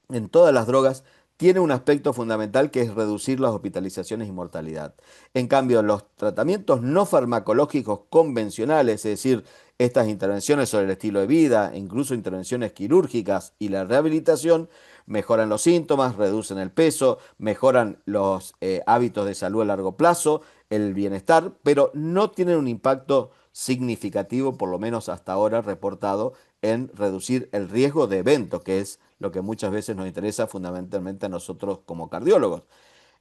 en todas las drogas tiene un aspecto fundamental que es reducir las hospitalizaciones y mortalidad. En cambio, los tratamientos no farmacológicos convencionales, es decir, estas intervenciones sobre el estilo de vida, e incluso intervenciones quirúrgicas y la rehabilitación, mejoran los síntomas, reducen el peso, mejoran los hábitos de salud a largo plazo, el bienestar, pero no tienen un impacto significativo, por lo menos hasta ahora reportado, en reducir el riesgo de eventos, que es lo que muchas veces nos interesa fundamentalmente a nosotros como cardiólogos.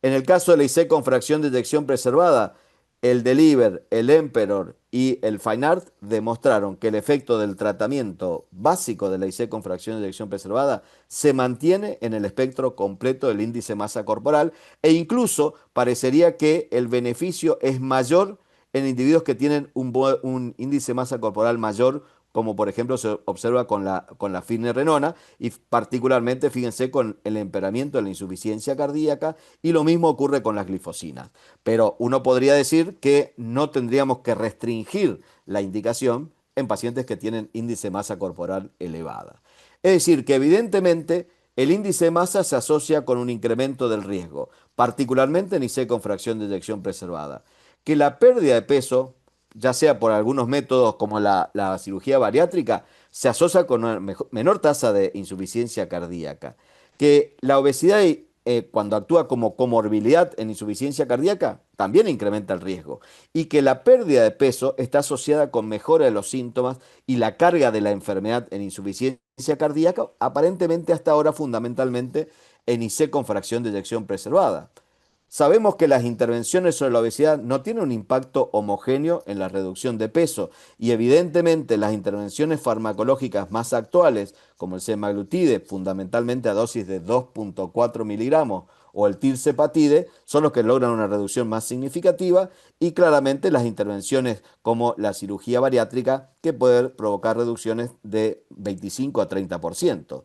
En el caso de la IC con fracción de eyección preservada, el Deliver, el Emperor y el Fine Art demostraron que el efecto del tratamiento básico de la IC con fracción de eyección preservada se mantiene en el espectro completo del índice masa corporal e incluso parecería que el beneficio es mayor en individuos que tienen un índice masa corporal mayor, como por ejemplo se observa con la fibrinrenona y particularmente, fíjense, con el empeoramiento de la insuficiencia cardíaca, y lo mismo ocurre con las glifosinas. Pero uno podría decir que no tendríamos que restringir la indicación en pacientes que tienen índice de masa corporal elevada. Es decir, que evidentemente el índice de masa se asocia con un incremento del riesgo, particularmente en IC con fracción de eyección preservada. Que la pérdida de peso, ya sea por algunos métodos como la cirugía bariátrica, se asocia con una menor tasa de insuficiencia cardíaca. Que la obesidad, cuando actúa como comorbilidad en insuficiencia cardíaca, también incrementa el riesgo. Y que la pérdida de peso está asociada con mejora de los síntomas y la carga de la enfermedad en insuficiencia cardíaca, aparentemente hasta ahora fundamentalmente en IC con fracción de eyección preservada. Sabemos que las intervenciones sobre la obesidad no tienen un impacto homogéneo en la reducción de peso y evidentemente las intervenciones farmacológicas más actuales, como el semaglutide, fundamentalmente a dosis de 2,4 miligramos, o el tirzepatide, son los que logran una reducción más significativa, y claramente las intervenciones como la cirugía bariátrica, que pueden provocar reducciones de 25 a 30%.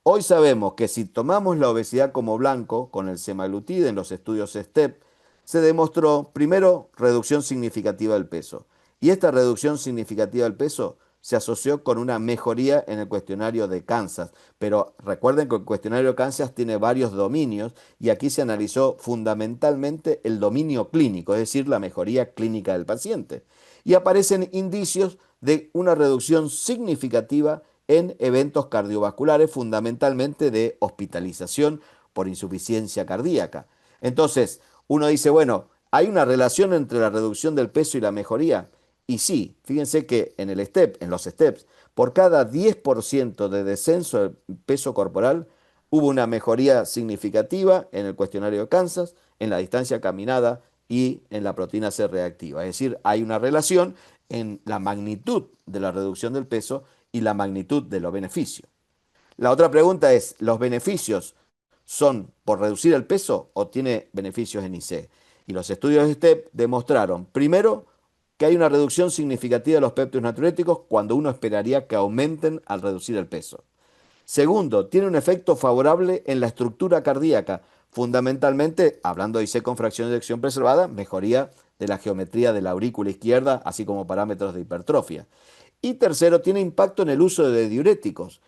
Hoy sabemos que si tomamos la obesidad como blanco con el semaglutide en los estudios STEP, se demostró primero reducción significativa del peso. Y esta reducción significativa del peso se asoció con una mejoría en el cuestionario de Kansas. Pero recuerden que el cuestionario de Kansas tiene varios dominios y aquí se analizó fundamentalmente el dominio clínico, es decir, la mejoría clínica del paciente. Y aparecen indicios de una reducción significativa en eventos cardiovasculares, fundamentalmente de hospitalización por insuficiencia cardíaca. Entonces, uno dice, bueno, ¿hay una relación entre la reducción del peso y la mejoría? Y sí, fíjense que en el STEP, en los STEPS, por cada 10% de descenso del peso corporal, hubo una mejoría significativa en el cuestionario de Kansas, en la distancia caminada y en la proteína C reactiva. Es decir, hay una relación en la magnitud de la reducción del peso y la magnitud de los beneficios. La otra pregunta es, ¿los beneficios son por reducir el peso o tiene beneficios en IC? Y los estudios de STEP demostraron, primero, que hay una reducción significativa de los péptidos natriuréticos cuando uno esperaría que aumenten al reducir el peso. Segundo, tiene un efecto favorable en la estructura cardíaca, fundamentalmente, hablando de IC con fracción de eyección preservada, mejoría de la geometría de la aurícula izquierda, así como parámetros de hipertrofia. Y tercero, tiene impacto en el uso de diuréticos.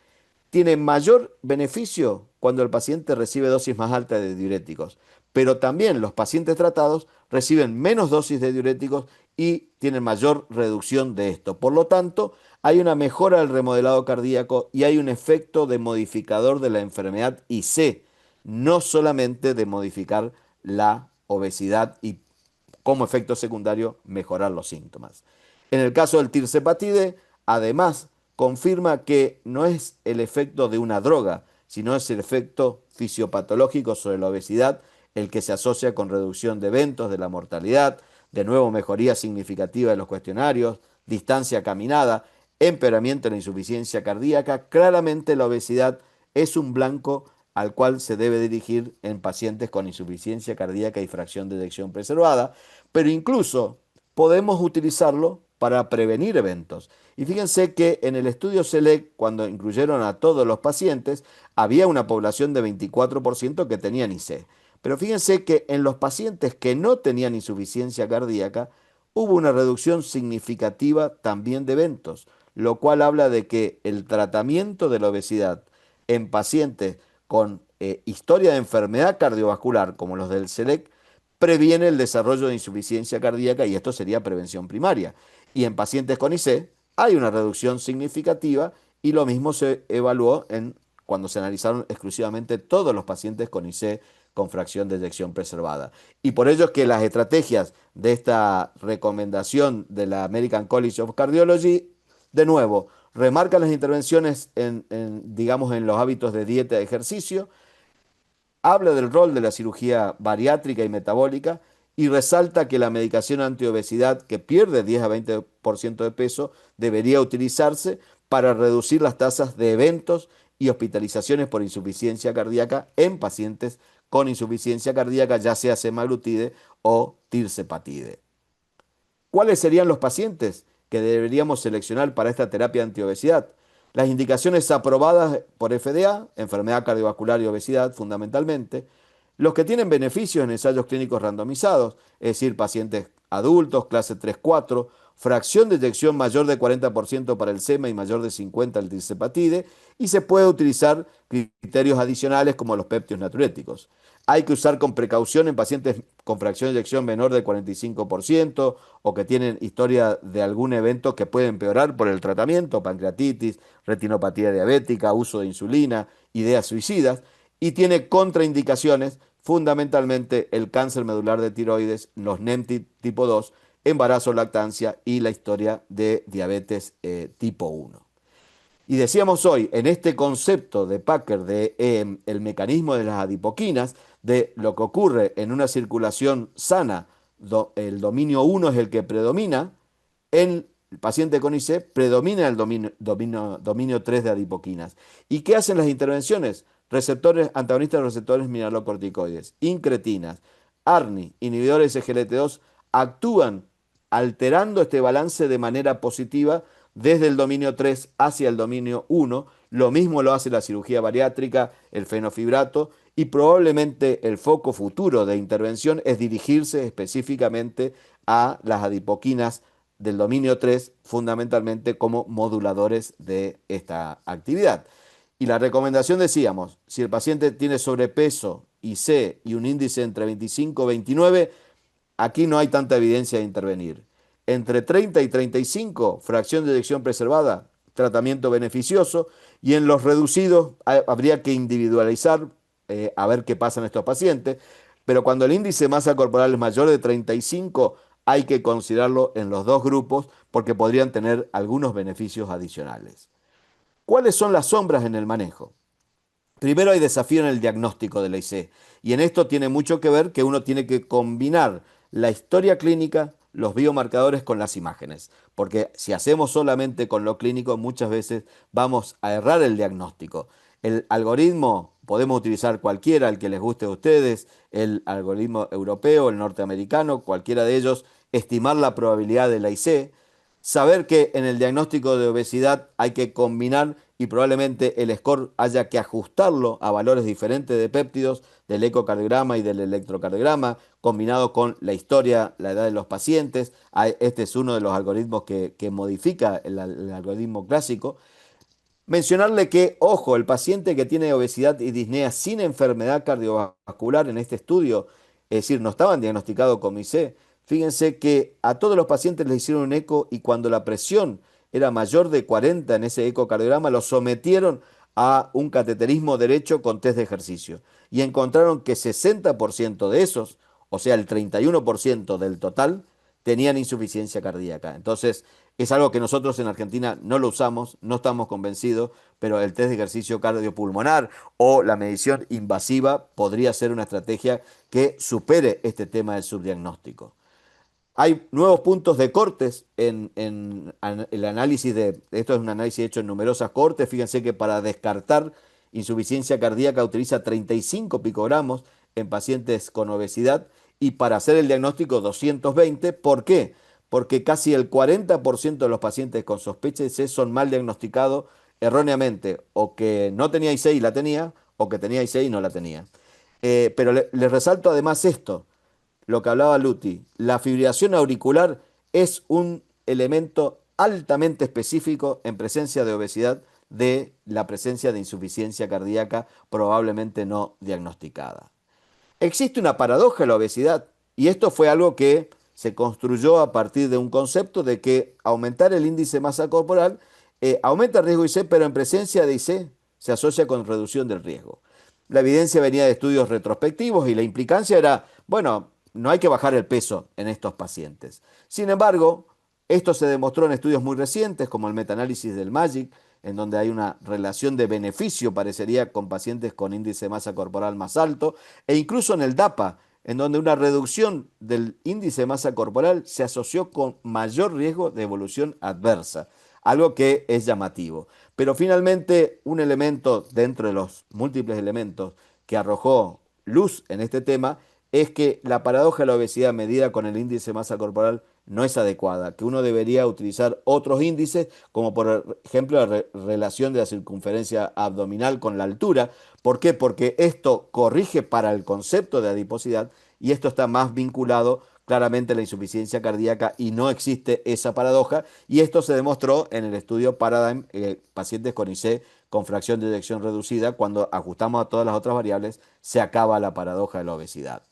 Tiene mayor beneficio cuando el paciente recibe dosis más altas de diuréticos, pero también los pacientes tratados reciben menos dosis de diuréticos y tienen mayor reducción de esto. Por lo tanto, hay una mejora del remodelado cardíaco y hay un efecto de modificador de la enfermedad IC, no solamente de modificar la obesidad y como efecto secundario mejorar los síntomas. En el caso del tirzepatide, además, confirma que no es el efecto de una droga, sino es el efecto fisiopatológico sobre la obesidad el que se asocia con reducción de eventos, de la mortalidad, de nuevo mejoría significativa de los cuestionarios, distancia caminada, empeoramiento de la insuficiencia cardíaca. Claramente la obesidad es un blanco al cual se debe dirigir en pacientes con insuficiencia cardíaca y fracción de eyección preservada, pero incluso podemos utilizarlo para prevenir eventos. Y fíjense que en el estudio SELECT, cuando incluyeron a todos los pacientes, había una población de 24% que tenían IC. Pero fíjense que en los pacientes que no tenían insuficiencia cardíaca, hubo una reducción significativa también de eventos, lo cual habla de que el tratamiento de la obesidad en pacientes con historia de enfermedad cardiovascular, como los del SELECT, previene el desarrollo de insuficiencia cardíaca y esto sería prevención primaria. Y en pacientes con IC hay una reducción significativa y lo mismo se evaluó cuando se analizaron exclusivamente todos los pacientes con IC con fracción de eyección preservada. Y por ello es que las estrategias de esta recomendación de la American College of Cardiology, de nuevo, remarcan las intervenciones digamos, en los hábitos de dieta y ejercicio, habla del rol de la cirugía bariátrica y metabólica y resalta que la medicación antiobesidad, que pierde 10 a 20% de peso, debería utilizarse para reducir las tasas de eventos y hospitalizaciones por insuficiencia cardíaca en pacientes con insuficiencia cardíaca, ya sea semaglutide o tirzepatide. ¿Cuáles serían los pacientes que deberíamos seleccionar para esta terapia antiobesidad? Las indicaciones aprobadas por FDA, enfermedad cardiovascular y obesidad fundamentalmente, los que tienen beneficios en ensayos clínicos randomizados, es decir, pacientes adultos, clase 3-4, fracción de eyección mayor de 40% para el SEMA y mayor de 50% el tirzepatide, y se puede utilizar criterios adicionales como los péptidos natriuréticos. Hay que usar con precaución en pacientes con fracción de eyección menor de 45% o que tienen historia de algún evento que puede empeorar por el tratamiento, pancreatitis, retinopatía diabética, uso de insulina, ideas suicidas, y tiene contraindicaciones, fundamentalmente el cáncer medular de tiroides, los NEMT tipo 2, embarazo, lactancia y la historia de diabetes tipo 1. Y decíamos hoy, en este concepto de Packer, de el mecanismo de las adipoquinas, de lo que ocurre en una circulación sana, el dominio 1 es el que predomina, en el paciente con IC predomina el dominio 3 de adipoquinas. ¿Y qué hacen las intervenciones? Receptores, antagonistas de receptores mineralocorticoides, incretinas, ARNI, inhibidores SGLT2, actúan alterando este balance de manera positiva desde el dominio 3 hacia el dominio 1. Lo mismo lo hace la cirugía bariátrica, el fenofibrato, y probablemente el foco futuro de intervención es dirigirse específicamente a las adipoquinas del dominio 3, fundamentalmente como moduladores de esta actividad. Y la recomendación decíamos, si el paciente tiene sobrepeso, IC y un índice entre 25 y 29, aquí no hay tanta evidencia de intervenir. Entre 30 y 35, fracción de eyección preservada, tratamiento beneficioso. Y en los reducidos habría que individualizar, a ver qué pasa en estos pacientes. Pero cuando el índice de masa corporal es mayor de 35, hay que considerarlo en los dos grupos porque podrían tener algunos beneficios adicionales. ¿Cuáles son las sombras en el manejo? Primero hay desafío en el diagnóstico de la IC y en esto tiene mucho que ver que uno tiene que combinar la historia clínica, los biomarcadores con las imágenes, porque si hacemos solamente con lo clínico muchas veces vamos a errar el diagnóstico. El algoritmo podemos utilizar cualquiera, el que les guste a ustedes, el algoritmo europeo, el norteamericano, cualquiera de ellos, estimar la probabilidad de la IC, saber que en el diagnóstico de obesidad hay que combinar y probablemente el score haya que ajustarlo a valores diferentes de péptidos, del ecocardiograma y del electrocardiograma, combinado con la historia, la edad de los pacientes. Este es uno de los algoritmos que modifica el algoritmo clásico. Mencionarle que, ojo, el paciente que tiene obesidad y disnea sin enfermedad cardiovascular en este estudio, es decir, no estaban diagnosticados con IC, fíjense que a todos los pacientes les hicieron un eco y cuando la presión era mayor de 40 en ese ecocardiograma, los sometieron a un cateterismo derecho con test de ejercicio y encontraron que 60% de esos, o sea, el 31% del total, tenían insuficiencia cardíaca. Entonces, es algo que nosotros en Argentina no lo usamos, no estamos convencidos, pero el test de ejercicio cardiopulmonar o la medición invasiva podría ser una estrategia que supere este tema del subdiagnóstico. Hay nuevos puntos de cortes en el análisis esto es un análisis hecho en numerosas cortes. Fíjense que para descartar insuficiencia cardíaca utiliza 35 picogramos en pacientes con obesidad y para hacer el diagnóstico 220. ¿Por qué? Porque casi el 40% de los pacientes con sospecha de IC son mal diagnosticados erróneamente, o que no tenía IC y la tenía, o que tenía IC y no la tenía. Pero les resalto además esto, lo que hablaba Luti, la fibrilación auricular es un elemento altamente específico en presencia de obesidad de la presencia de insuficiencia cardíaca probablemente no diagnosticada. Existe una paradoja en la obesidad y esto fue algo que se construyó a partir de un concepto de que aumentar el índice de masa corporal aumenta el riesgo de IC, pero en presencia de IC se asocia con reducción del riesgo. La evidencia venía de estudios retrospectivos y la implicancia era, bueno, no hay que bajar el peso en estos pacientes. Sin embargo, esto se demostró en estudios muy recientes, como el metaanálisis del MAGIC, en donde hay una relación de beneficio, parecería, con pacientes con índice de masa corporal más alto, e incluso en el DAPA, en donde una reducción del índice de masa corporal se asoció con mayor riesgo de evolución adversa, algo que es llamativo. Pero finalmente, un elemento dentro de los múltiples elementos que arrojó luz en este tema es que la paradoja de la obesidad medida con el índice de masa corporal no es adecuada, que uno debería utilizar otros índices, como por ejemplo la relación de la circunferencia abdominal con la altura. ¿Por qué? Porque esto corrige para el concepto de adiposidad y esto está más vinculado claramente a la insuficiencia cardíaca y no existe esa paradoja. Y esto se demostró en el estudio Paradigm, pacientes con IC con fracción de eyección reducida, cuando ajustamos a todas las otras variables, se acaba la paradoja de la obesidad.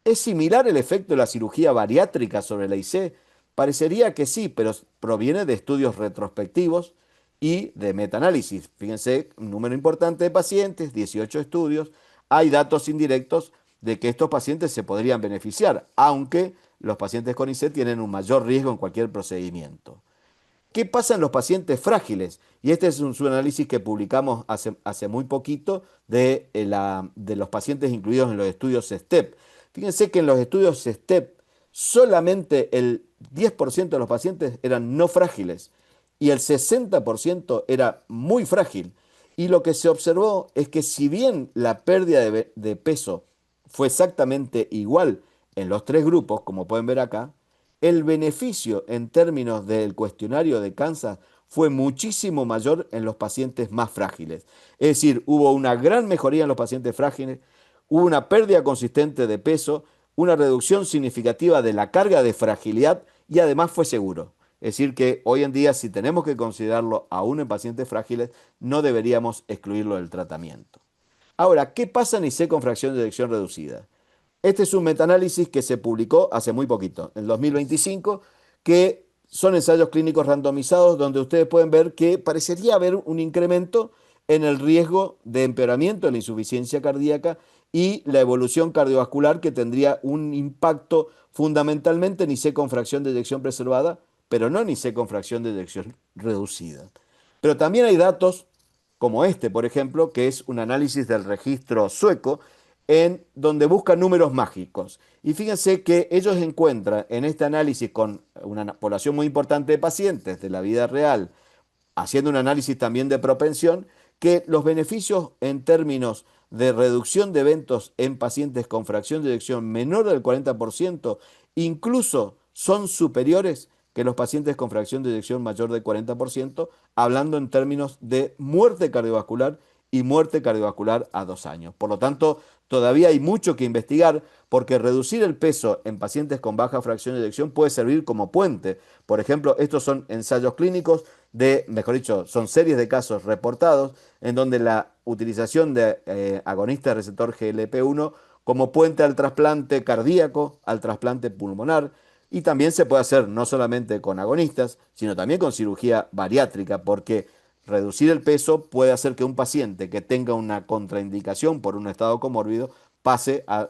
¿Es similar el efecto de la cirugía bariátrica sobre la IC? Parecería que sí, pero proviene de estudios retrospectivos y de metaanálisis. Fíjense, un número importante de pacientes, 18 estudios. Hay datos indirectos de que estos pacientes se podrían beneficiar, aunque los pacientes con IC tienen un mayor riesgo en cualquier procedimiento. ¿Qué pasa en los pacientes frágiles? Y este es un subanálisis que publicamos hace muy poquito de los pacientes incluidos en los estudios STEP. Fíjense que en los estudios STEP solamente el 10% de los pacientes eran no frágiles y el 60% era muy frágil. Y lo que se observó es que si bien la pérdida de peso fue exactamente igual en los tres grupos, como pueden ver acá, el beneficio en términos del cuestionario de Kansas fue muchísimo mayor en los pacientes más frágiles. Es decir, hubo una gran mejoría en los pacientes frágiles, hubo una pérdida consistente de peso, una reducción significativa de la carga de fragilidad y además fue seguro. Es decir, que hoy en día, si tenemos que considerarlo aún en pacientes frágiles, no deberíamos excluirlo del tratamiento. Ahora, ¿qué pasa en IC con fracción de eyección reducida? Este es un metaanálisis que se publicó hace muy poquito, en 2025, que son ensayos clínicos randomizados donde ustedes pueden ver que parecería haber un incremento en el riesgo de empeoramiento de la insuficiencia cardíaca y la evolución cardiovascular que tendría un impacto fundamentalmente en IC con fracción de eyección preservada, pero no en IC con fracción de eyección reducida. Pero también hay datos como este, por ejemplo, que es un análisis del registro sueco, en donde buscan números mágicos. Y fíjense que ellos encuentran en este análisis con una población muy importante de pacientes de la vida real, haciendo un análisis también de propensión, que los beneficios en términos de reducción de eventos en pacientes con fracción de eyección menor del 40% incluso son superiores que los pacientes con fracción de eyección mayor del 40%, hablando en términos de muerte cardiovascular y muerte cardiovascular a 2 años. Por lo tanto, todavía hay mucho que investigar porque reducir el peso en pacientes con baja fracción de eyección puede servir como puente. Por ejemplo, estos son ensayos clínicos mejor dicho, son series de casos reportados en donde la utilización de agonistas de receptor GLP-1 como puente al trasplante cardíaco, al trasplante pulmonar, y también se puede hacer no solamente con agonistas, sino también con cirugía bariátrica, porque reducir el peso puede hacer que un paciente que tenga una contraindicación por un estado comórbido pase a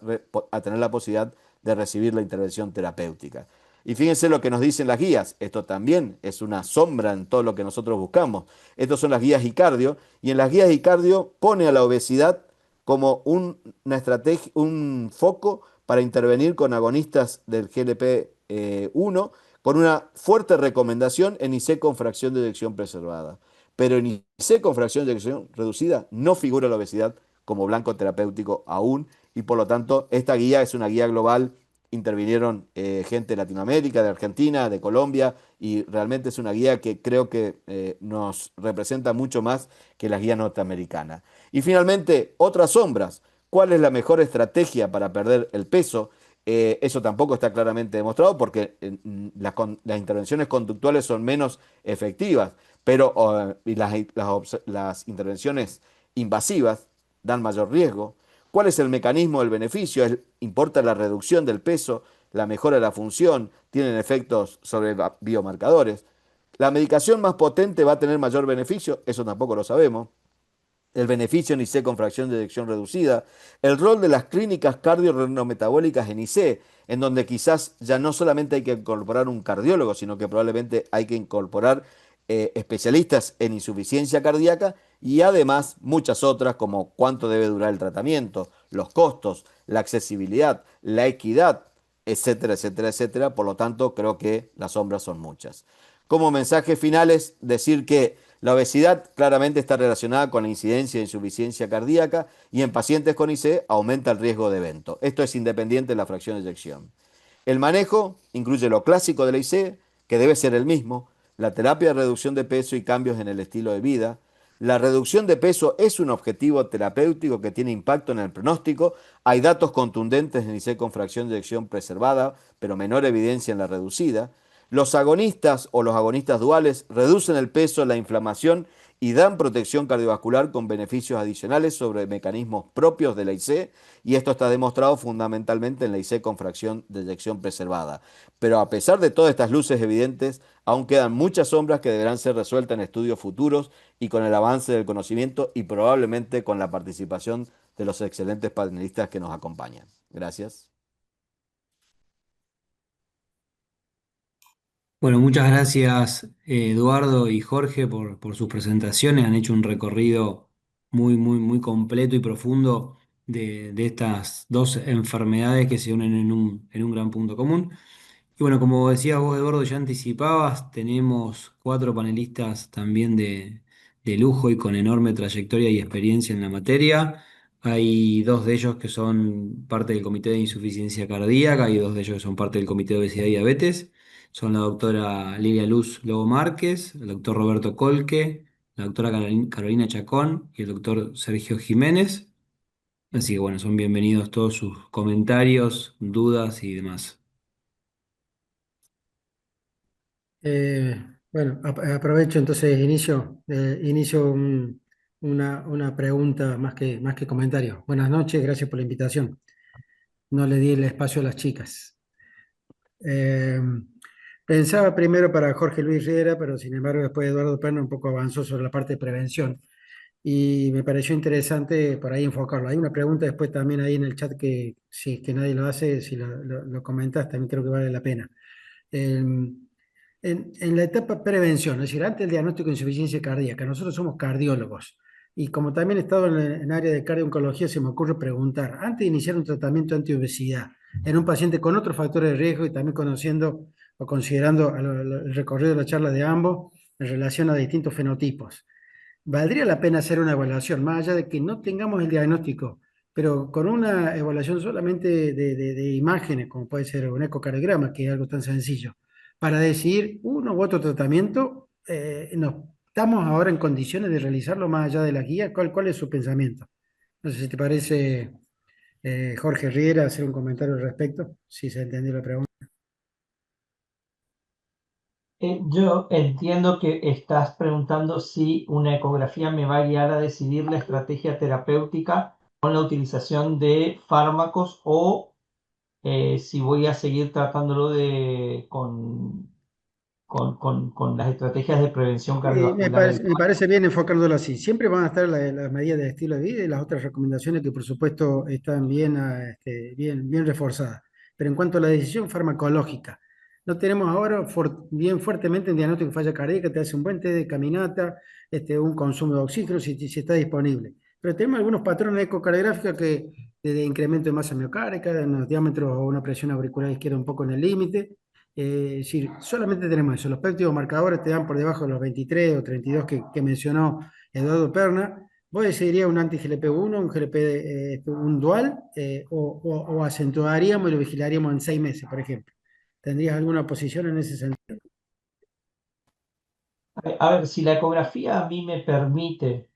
tener la posibilidad de recibir la intervención terapéutica. Y fíjense lo que nos dicen las guías. Esto también es una sombra en todo lo que nosotros buscamos. Estas son las guías Icardio, y en las guías Icardio pone a la obesidad como una estrategia, un foco para intervenir con agonistas del GLP-1, con una fuerte recomendación en IC con fracción de eyección preservada. Pero en IC con fracción de eyección reducida no figura la obesidad como blanco terapéutico aún, y por lo tanto esta guía es una guía global. Intervinieron gente de Latinoamérica, de Argentina, de Colombia, y realmente es una guía que creo que nos representa mucho más que las guías norteamericanas. Y finalmente, otras sombras. ¿Cuál es la mejor estrategia para perder el peso? Eso tampoco está claramente demostrado porque las intervenciones conductuales son menos efectivas, pero las intervenciones invasivas dan mayor riesgo. ¿Cuál es el mecanismo del beneficio? ¿Importa la reducción del peso, la mejora de la función? ¿Tienen efectos sobre biomarcadores? ¿La medicación más potente va a tener mayor beneficio? Eso tampoco lo sabemos. El beneficio en IC con fracción de eyección reducida, el rol de las clínicas cardiorrenometabólicas en IC, en donde quizás ya no solamente hay que incorporar un cardiólogo, sino que probablemente hay que incorporar especialistas en insuficiencia cardíaca, y además muchas otras como cuánto debe durar el tratamiento, los costos, la accesibilidad, la equidad, etcétera, etcétera, etcétera. Por lo tanto, creo que las sombras son muchas. Como mensaje final es decir que la obesidad claramente está relacionada con la incidencia de insuficiencia cardíaca, y en pacientes con IC aumenta el riesgo de evento. Esto es independiente de la fracción de eyección. El manejo incluye lo clásico de la IC, que debe ser el mismo, la terapia de reducción de peso y cambios en el estilo de vida. La reducción de peso es un objetivo terapéutico que tiene impacto en el pronóstico. Hay datos contundentes en IC con fracción de eyección preservada, pero menor evidencia en la reducida. Los agonistas o los agonistas duales reducen el peso, la inflamación y dan protección cardiovascular con beneficios adicionales sobre mecanismos propios de la IC, y esto está demostrado fundamentalmente en la IC con fracción de eyección preservada. Pero a pesar de todas estas luces evidentes, aún quedan muchas sombras que deberán ser resueltas en estudios futuros y con el avance del conocimiento, y probablemente con la participación de los excelentes panelistas que nos acompañan. Gracias. Bueno, muchas gracias Eduardo y Jorge por sus presentaciones. Han hecho un recorrido muy completo y profundo de estas dos enfermedades que se unen en un gran punto común. Y bueno, como decías vos, Eduardo, ya anticipabas, tenemos cuatro panelistas también de lujo y con enorme trayectoria y experiencia en la materia. Hay dos de ellos que son parte del Comité de Insuficiencia Cardíaca y dos de ellos que son parte del Comité de Obesidad y Diabetes. Son la doctora Lilia Luz Lobo Márquez, el doctor Roberto Colque, la doctora Carolina Chacón y el doctor Sergio Jiménez. Así que bueno, son bienvenidos todos sus comentarios, dudas y demás. Bueno, aprovecho entonces, inicio una pregunta más que comentario. Buenas noches, gracias por la invitación. No le di el espacio a las chicas. Eh, Pensaba primero para Jorge Luis Riera, pero sin embargo después Eduardo Perna un poco avanzó sobre la parte de prevención y me pareció interesante por ahí enfocarlo. Hay una pregunta después también ahí en el chat que si es que nadie lo hace, si lo comentas, también creo que vale la pena. Eh, en la etapa prevención, es decir, antes del diagnóstico de insuficiencia cardíaca, nosotros somos cardiólogos y como también he estado en área de cardio-oncología, se me ocurre preguntar, antes de iniciar un tratamiento antiobesidad en un paciente con otros factores de riesgo y también conociendo o considerando el recorrido de la charla de ambos en relación a distintos fenotipos, valdría la pena hacer una evaluación, más allá de que no tengamos el diagnóstico, pero con una evaluación solamente de imágenes, como puede ser un ecocardiograma, que es algo tan sencillo, para decidir uno u otro tratamiento, ¿estamos ahora en condiciones de realizarlo más allá de la guía? ¿Cuál es su pensamiento? No sé si te parece, Jorge Riera, hacer un comentario al respecto, si se entendió la pregunta. Yo entiendo que estás preguntando si una ecografía me va a guiar a decidir la estrategia terapéutica con la utilización de fármacos o si voy a seguir tratándolo con las estrategias de prevención cardiovascular. Me parece bien enfocándolo así. Siempre van a estar las medidas de estilo de vida y las otras recomendaciones que por supuesto están bien reforzadas. Pero en cuanto a la decisión farmacológica, lo tenemos ahora bien fuertemente en diagnóstico de falla cardíaca, te hace un buen test de caminata, un consumo de oxígeno si está disponible. Pero tenemos algunos patrones ecocardiográficos que de incremento de masa miocárdica, de unos diámetros o una presión auricular izquierda un poco en el límite. Es decir, solamente tenemos eso. Los péptidos marcadores te dan por debajo de los 23 o 32 que mencionó Eduardo Perna. ¿Vos decidirías un anti-GLP-1, un GLP, un dual, o acentuaríamos y lo vigilaríamos en 6 meses, por ejemplo? ¿Tendrías alguna posición en ese sentido? A ver, si la ecografía a mí me permite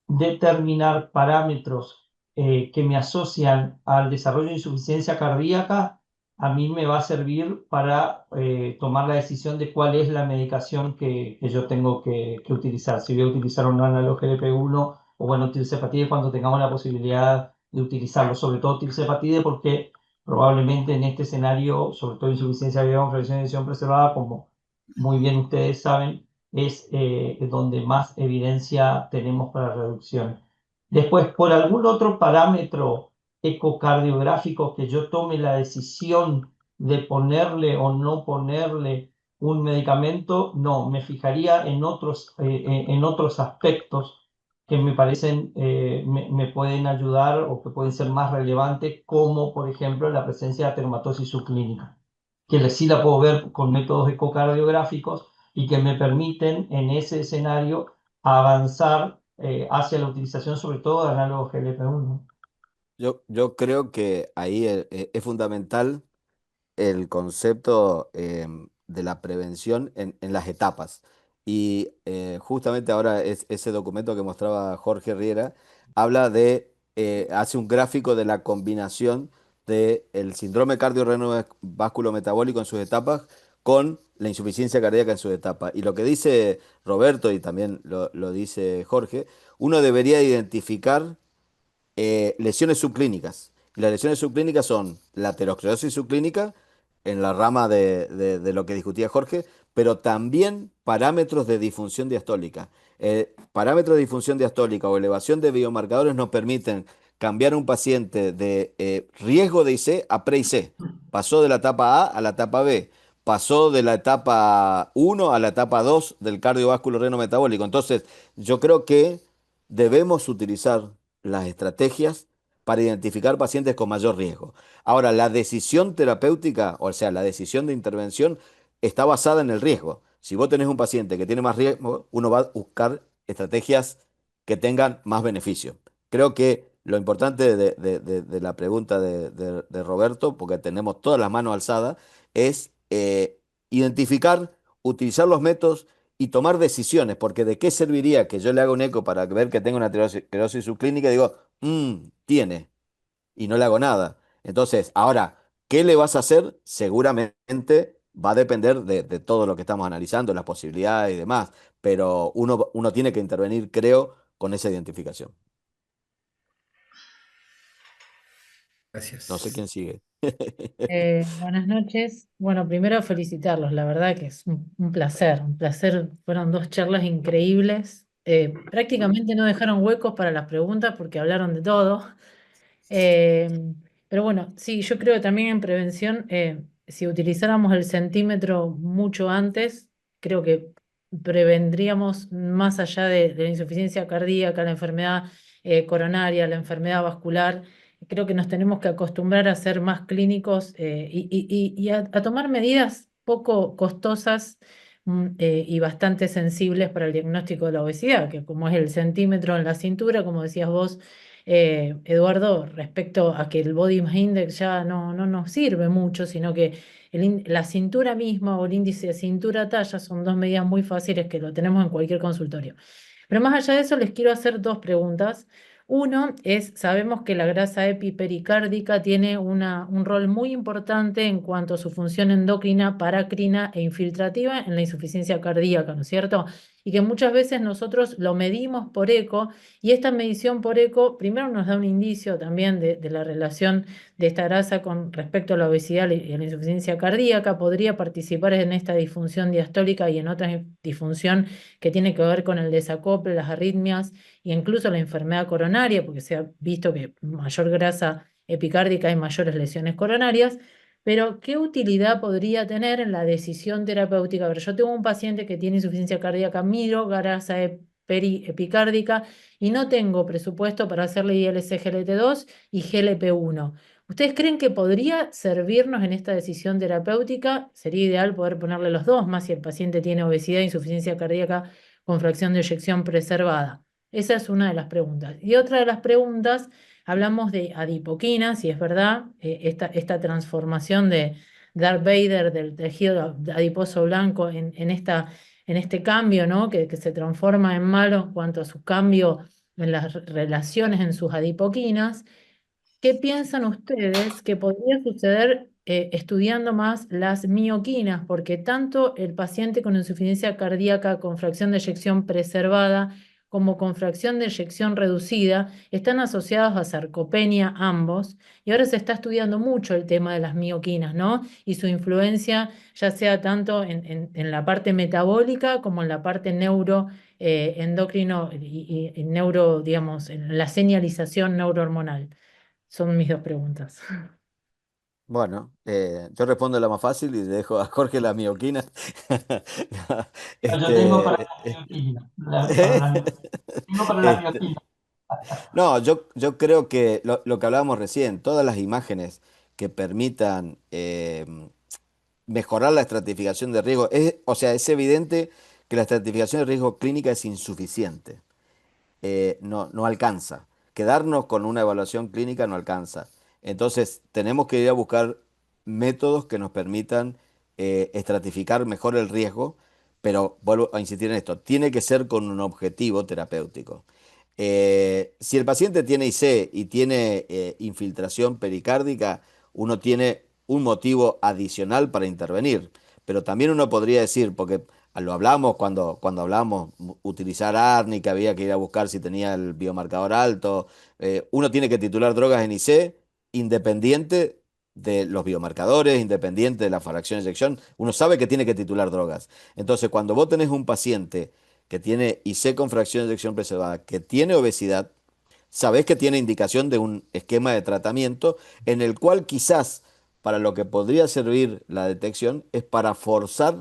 determinar parámetros que me asocian al desarrollo de insuficiencia cardíaca, a mí me va a servir para tomar la decisión de cuál es la medicación que yo tengo que utilizar. Si voy a utilizar un análogo GLP-1 o bueno, tirzepatide cuando tengamos la posibilidad de utilizarlo, sobre todo tirzepatide porque probablemente en este escenario, sobre todo insuficiencia aguda, flexión de tensión preservada, como muy bien ustedes saben, es donde más evidencia tenemos para reducción. Después, por algún otro parámetro ecocardiográfico que yo tome la decisión de ponerle o no ponerle un medicamento, no, me fijaría en otros aspectos que me parecen, me pueden ayudar o que pueden ser más relevantes, como por ejemplo la presencia de ateromatosis subclínica, que sí la puedo ver con métodos ecocardiográficos y que me permiten en ese escenario avanzar hacia la utilización sobre todo de análogos GLP-1. Yo creo que ahí es fundamental el concepto de la prevención en las etapas. Y justamente ahora ese documento que mostraba Jorge Riera habla hace un gráfico de la combinación del síndrome cardiorrenovascular metabólico en sus etapas con la insuficiencia cardíaca en sus etapas. Y lo que dice Roberto y también lo dice Jorge, uno debería identificar lesiones subclínicas. Y las lesiones subclínicas son la aterosclerosis subclínica, en la rama de lo que discutía Jorge, pero también parámetros de disfunción diastólica. Parámetros de disfunción diastólica o elevación de biomarcadores nos permiten cambiar un paciente de riesgo de IC a pre-IC. Pasó de la etapa A a la etapa B. Pasó de la etapa 1 a la etapa 2 del cardiovascular renal metabólico. Entonces, yo creo que debemos utilizar las estrategias para identificar pacientes con mayor riesgo. Ahora, la decisión terapéutica, o sea, la decisión de intervención, está basada en el riesgo. Si vos tenés un paciente que tiene más riesgo, uno va a buscar estrategias que tengan más beneficio. Creo que lo importante de la pregunta de Roberto, porque tenemos todas las manos alzadas, es identificar, utilizar los métodos y tomar decisiones, porque ¿de qué serviría que yo le haga un eco para ver que tenga una esclerosis subclínica y digo, tiene, y no le hago nada? Entonces, ahora, ¿qué le vas a hacer? Seguramente va a depender de todo lo que estamos analizando, las posibilidades y demás, pero uno tiene que intervenir, creo, con esa identificación. No sé Gracias. quién sigue. Buenas noches. Bueno, primero felicitarlos, la verdad que es un placer, un placer. Fueron dos charlas increíbles. Prácticamente no dejaron huecos para las preguntas porque hablaron de todo. Eh, pero bueno, sí, yo creo que también en prevención, si utilizáramos el centímetro mucho antes, creo que prevendríamos más allá de la insuficiencia cardíaca, la enfermedad coronaria, la enfermedad vascular. Creo que nos tenemos que acostumbrar a ser más clínicos y a tomar medidas poco costosas y bastante sensibles para el diagnóstico de la obesidad, que como es el centímetro en la cintura, como decías vos, Eduardo, respecto a que el Body Mass Index ya no nos sirve mucho, sino que la cintura misma o el índice de cintura-talla son dos medidas muy fáciles que lo tenemos en cualquier consultorio. Pero más allá de eso, les quiero hacer dos preguntas. Uno es, sabemos que la grasa epipericárdica tiene un rol muy importante en cuanto a su función endocrina, paracrina e infiltrativa en la insuficiencia cardíaca, ¿no es cierto? Y que muchas veces nosotros lo medimos por eco y esta medición por eco primero nos da un indicio también de la relación de esta grasa con respecto a la obesidad y a la insuficiencia cardíaca, podría participar en esta disfunción diastólica y en otra disfunción que tiene que ver con el desacople, las arritmias e incluso la enfermedad coronaria, porque se ha visto que mayor grasa epicárdica hay mayores lesiones coronarias. pero ¿qué utilidad podría tener en la decisión terapéutica? A ver, yo tengo un paciente que tiene insuficiencia cardíaca, miro grasa epicárdica y no tengo presupuesto para hacerle diálisis GLT2 y GLP-1. ¿Ustedes creen que podría servirnos en esta decisión terapéutica? Sería ideal poder ponerle los dos, más si el paciente tiene obesidad e insuficiencia cardíaca con fracción de eyección preservada. Esa es una de las preguntas. Y otra de las preguntas, hablamos de adipoquinas, y es verdad, esta transformación de Darth Vader del tejido adiposo blanco en este cambio, ¿no? Que se transforma en malo en cuanto a su cambio en las relaciones en sus adipoquinas. ¿Qué piensan ustedes que podría suceder estudiando más las mioquinas? Porque tanto el paciente con insuficiencia cardíaca con fracción de eyección preservada como con fracción de eyección reducida están asociados a sarcopenia ambos. Y ahora se está estudiando mucho el tema de las mioquinas, ¿no? Y su influencia, ya sea tanto en la parte metabólica como en la parte endocrino y neuro, digamos, en la señalización neurohormonal. Son mis dos preguntas. Bueno, yo respondo la más fácil y dejo a Jorge la mioquina. Yo tengo para Este, la bioquímica, para tengo para la este, bioquímica. no, yo creo que lo que hablábamos recién, todas las imágenes que permitan mejorar la estratificación de riesgo, o sea, es evidente que la estratificación de riesgo clínica es insuficiente. No alcanza. Quedarnos con una evaluación clínica no alcanza. Entonces, tenemos que ir a buscar métodos que nos permitan estratificar mejor el riesgo, pero vuelvo a insistir en esto, tiene que ser con un objetivo terapéutico. Si el paciente tiene IC y tiene infiltración pericárdica, uno tiene un motivo adicional para intervenir, pero también uno podría decir, porque lo hablamos cuando hablamos utilizar árnica, había que ir a buscar si tenía el biomarcador alto. Uno tiene que titular drogas en IC independiente de los biomarcadores, independiente de la fracción de eyección. Uno sabe que tiene que titular drogas. Entonces, cuando vos tenés un paciente que tiene IC con fracción de eyección preservada, que tiene obesidad, sabés que tiene indicación de un esquema de tratamiento en el cual quizás para lo que podría servir la detección es para forzar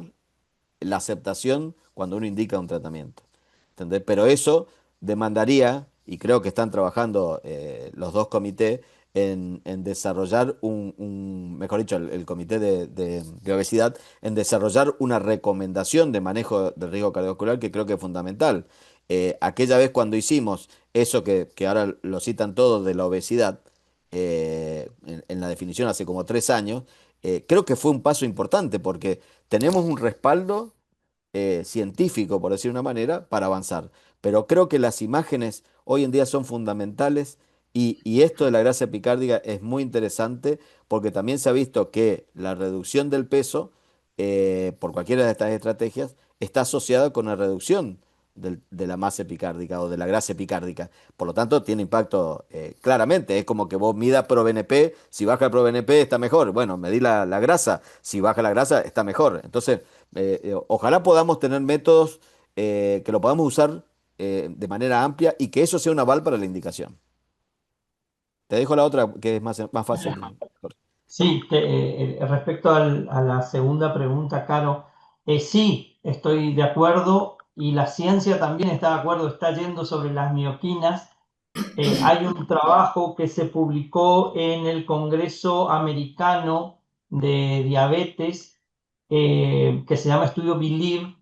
la aceptación cuando uno indica un tratamiento. ¿Entendés? Pero eso demandaría, y creo que están trabajando los dos comités, en desarrollar mejor dicho, el comité de obesidad, en desarrollar una recomendación de manejo de riesgo cardiovascular que creo que es fundamental. Aquella vez cuando hicimos eso que ahora lo citan todos de la obesidad, en la definición hace como 3 años, creo que fue un paso importante porque tenemos un respaldo científico, por decir una manera, para avanzar. Pero creo que las imágenes hoy en día son fundamentales y esto de la grasa epicárdica es muy interesante porque también se ha visto que la reducción del peso, por cualquiera de estas estrategias, está asociada con la reducción de la masa epicárdica o de la grasa epicárdica. Por lo tanto, tiene impacto claramente. Es como que vos midas ProBNP, si baja el ProBNP está mejor. Bueno, medí la grasa, si baja la grasa está mejor. Entonces, ojalá podamos tener métodos que lo podamos usar de manera amplia y que eso sea un aval para la indicación. Te dejo la otra que es más fácil, Jorge. Sí, respecto a la segunda pregunta, Caro, sí, estoy de acuerdo y la ciencia también está de acuerdo, está yendo sobre las mioquinas. Hay un trabajo que se publicó en el Congreso Americano de Diabetes que se llama Estudio Believe,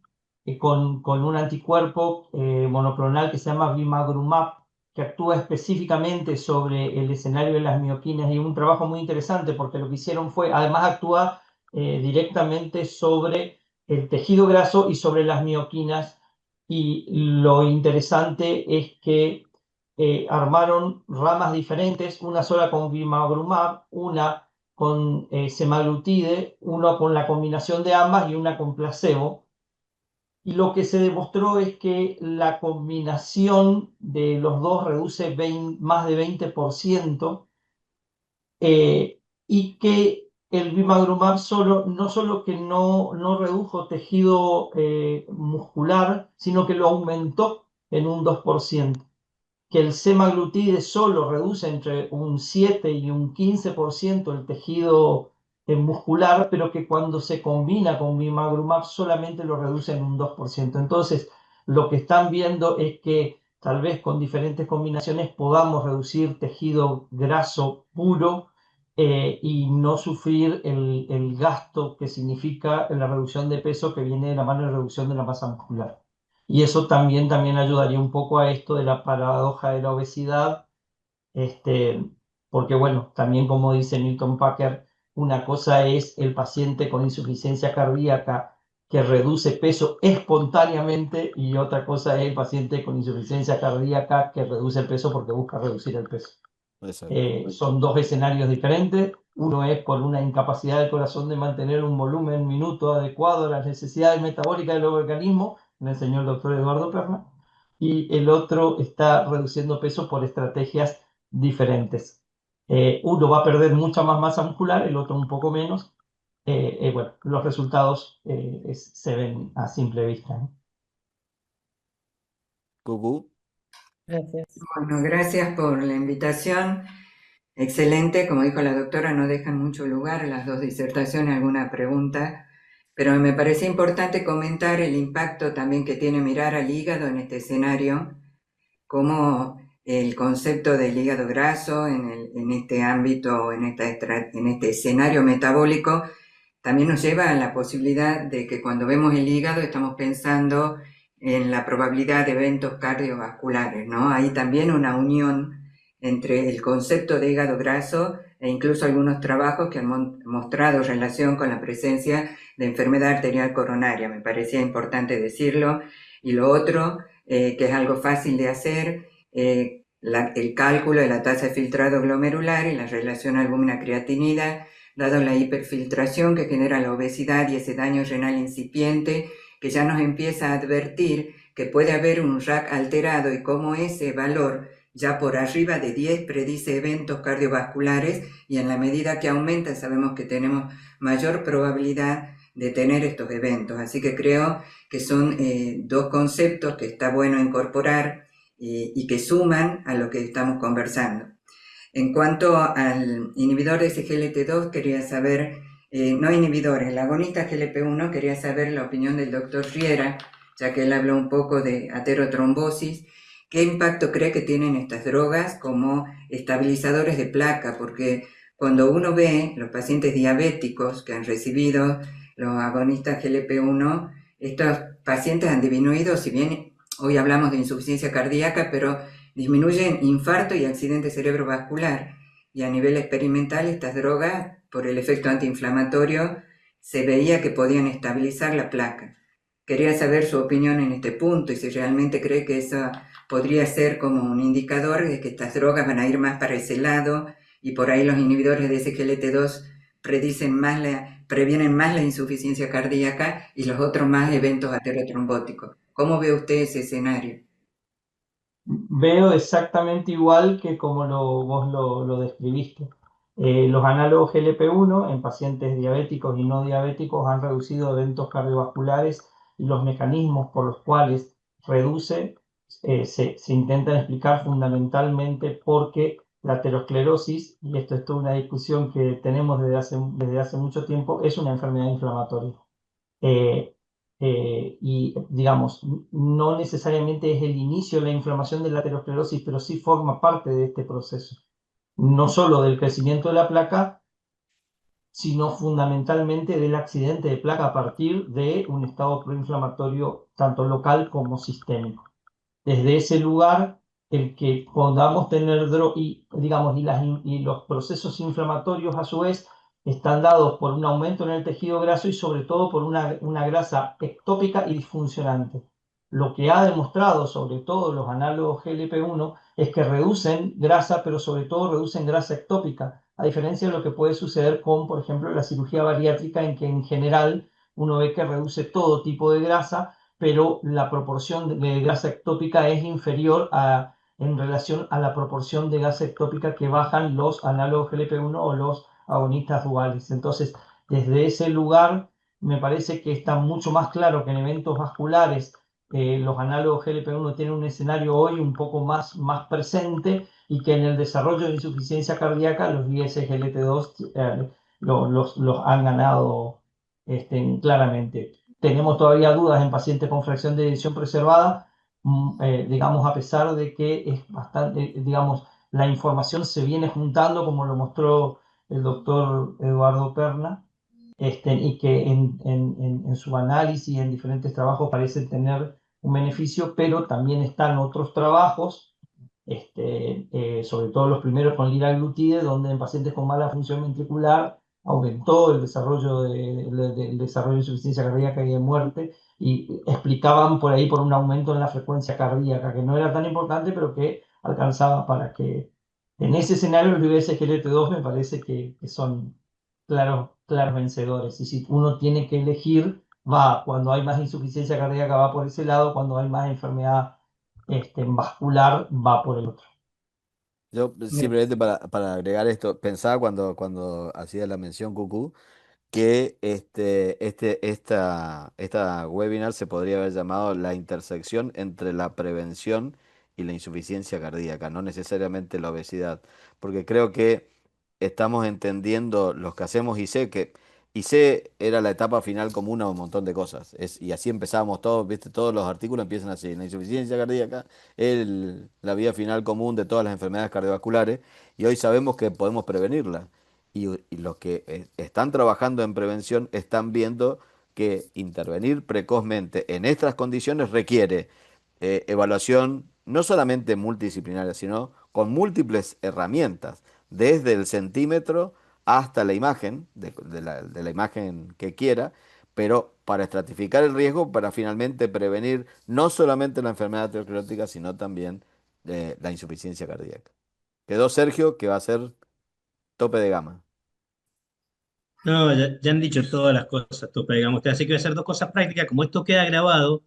con un anticuerpo monoclonal que se llama bimagrumab, que actúa específicamente sobre el escenario de las mioquinas y un trabajo muy interesante porque lo que hicieron fue, además actúa directamente sobre el tejido graso y sobre las mioquinas y lo interesante es que armaron ramas diferentes, una sola con bimagrumab, una con semaglutide, una con la combinación de ambas y una con placebo. Y lo que se demostró es que la combinación de los dos reduce más de 20% y que el bimagrumab no solo que no redujo tejido muscular, sino que lo aumentó en un 2%, que el semaglutide solo reduce entre un 7 y un 15% el tejido muscular, pero que cuando se combina con bimagrumab solamente lo reduce en un 2%. Entonces, lo que están viendo es que tal vez con diferentes combinaciones podamos reducir tejido graso puro y no sufrir el gasto que significa la reducción de peso que viene de la mano de la reducción de la masa muscular. Y eso también ayudaría un poco a esto de la paradoja de la obesidad, porque bueno, también como dice Newton Packer, una cosa es el paciente con insuficiencia cardíaca que reduce peso espontáneamente y otra cosa es el paciente con insuficiencia cardíaca que reduce el peso porque busca reducir el peso. Exacto. Son dos escenarios diferentes. Uno es por una incapacidad del corazón de mantener un volumen minuto adecuado a las necesidades metabólicas del organismo, me enseñó el doctor Eduardo Perna, y el otro está reduciendo peso por estrategias diferentes. Uno va a perder mucha más masa muscular, el otro un poco menos. Bueno, los resultados se ven a simple vista, ¿no? Cucú. Gracias. Bueno, gracias por la invitación. Excelente, como dijo la doctora, no dejan mucho lugar a las dos disertaciones, alguna pregunta, pero me parece importante comentar el impacto también que tiene mirar al hígado en este escenario, como el concepto del hígado graso en este ámbito, en este escenario metabólico, también nos lleva a la posibilidad de que cuando vemos el hígado estamos pensando en la probabilidad de eventos cardiovasculares, ¿no? Hay también una unión entre el concepto de hígado graso e incluso algunos trabajos que han mostrado relación con la presencia de enfermedad arterial coronaria. Me parecía importante decirlo. Y lo otro, que es algo fácil de hacer, el cálculo de la tasa de filtrado glomerular y la relación albúmina-creatinina, dado la hiperfiltración que genera la obesidad y ese daño renal incipiente, que ya nos empieza a advertir que puede haber un RAC alterado y cómo ese valor ya por arriba de 10 predice eventos cardiovasculares y en la medida que aumenta sabemos que tenemos mayor probabilidad de tener estos eventos. Así que creo que son dos conceptos que está bueno incorporar y que suman a lo que estamos conversando. En cuanto al inhibidor de SGLT2, quería saber, no inhibidores, el agonista GLP-1, quería saber la opinión del doctor Riera, ya que él habló un poco de aterotrombosis. ¿Qué impacto cree que tienen estas drogas como estabilizadores de placa? Porque cuando uno ve los pacientes diabéticos que han recibido los agonistas GLP-1, estos pacientes han disminuido, si bien hoy hablamos de insuficiencia cardíaca, pero disminuyen infarto y accidente cerebrovascular. Y a nivel experimental, estas drogas, por el efecto antiinflamatorio, se veía que podían estabilizar la placa. Quería saber su opinión en este punto y si realmente cree que eso podría ser como un indicador de que estas drogas van a ir más para ese lado y por ahí los inhibidores de SGLT2 previenen más la insuficiencia cardíaca y los otros más eventos aterotrombóticos. ¿Cómo ve usted ese escenario? Veo exactamente igual que como vos lo describiste. Los análogos GLP-1 en pacientes diabéticos y no diabéticos han reducido eventos cardiovasculares y los mecanismos por los cuales reduce se intentan explicar fundamentalmente porque la aterosclerosis, y esto es toda una discusión que tenemos desde hace mucho tiempo, es una enfermedad inflamatoria. Y digamos, no necesariamente es el inicio de la inflamación de la aterosclerosis, pero sí forma parte de este proceso, no solo del crecimiento de la placa, sino fundamentalmente del accidente de placa a partir de un estado proinflamatorio tanto local como sistémico. Desde ese lugar, el que podamos tener digamos, y los procesos inflamatorios a su vez están dados por un aumento en el tejido graso y sobre todo por una grasa ectópica y disfuncionante. Lo que ha demostrado sobre todo los análogos GLP-1 es que reducen grasa, pero sobre todo reducen grasa ectópica, a diferencia de lo que puede suceder con, por ejemplo, la cirugía bariátrica, en que en general uno ve que reduce todo tipo de grasa, pero la proporción de grasa ectópica es inferior en relación a la proporción de grasa ectópica que bajan los análogos GLP-1 o los agonistas duales. Entonces, desde ese lugar, me parece que está mucho más claro que en eventos vasculares los análogos GLP-1 tienen un escenario hoy un poco más presente y que en el desarrollo de insuficiencia cardíaca los 10 SGLT2 los han ganado claramente. Tenemos todavía dudas en pacientes con fracción de eyección preservada, digamos, a pesar de que es bastante, digamos, la información se viene juntando, como lo mostró el doctor Eduardo Perna, y que en su análisis en diferentes trabajos parece tener un beneficio, pero también están otros trabajos, sobre todo los primeros con liraglutide, donde en pacientes con mala función ventricular aumentó el desarrollo del desarrollo de insuficiencia cardíaca y de muerte, y explicaban por ahí por un aumento en la frecuencia cardíaca, que no era tan importante, pero que alcanzaba para que en ese escenario los IBS-GLT2 me parece que son claros vencedores. Y si uno tiene que elegir, va, cuando hay más insuficiencia cardíaca va por ese lado, cuando hay más enfermedad vascular va por el otro. Yo Mira, simplemente para agregar esto, pensaba cuando hacía la mención Cucú, que esta webinar se podría haber llamado la intersección entre la prevención y la insuficiencia cardíaca, no necesariamente la obesidad, porque creo que estamos entendiendo los que hacemos IC era la etapa final común a un montón de cosas, y así empezamos todos, ¿viste? Todos los artículos empiezan así, la insuficiencia cardíaca, la vía final común de todas las enfermedades cardiovasculares, y hoy sabemos que podemos prevenirla. Y los que están trabajando en prevención están viendo que intervenir precozmente en estas condiciones requiere evaluación no solamente multidisciplinaria, sino con múltiples herramientas, desde el centímetro hasta la imagen, de la imagen que quiera, pero para estratificar el riesgo, para finalmente prevenir no solamente la enfermedad aterosclerótica, sino también la insuficiencia cardíaca. Quedó Sergio, que va a ser tope de gama. No, ya han dicho todas las cosas, tope, digamos. Así que voy a hacer dos cosas prácticas. Como esto queda grabado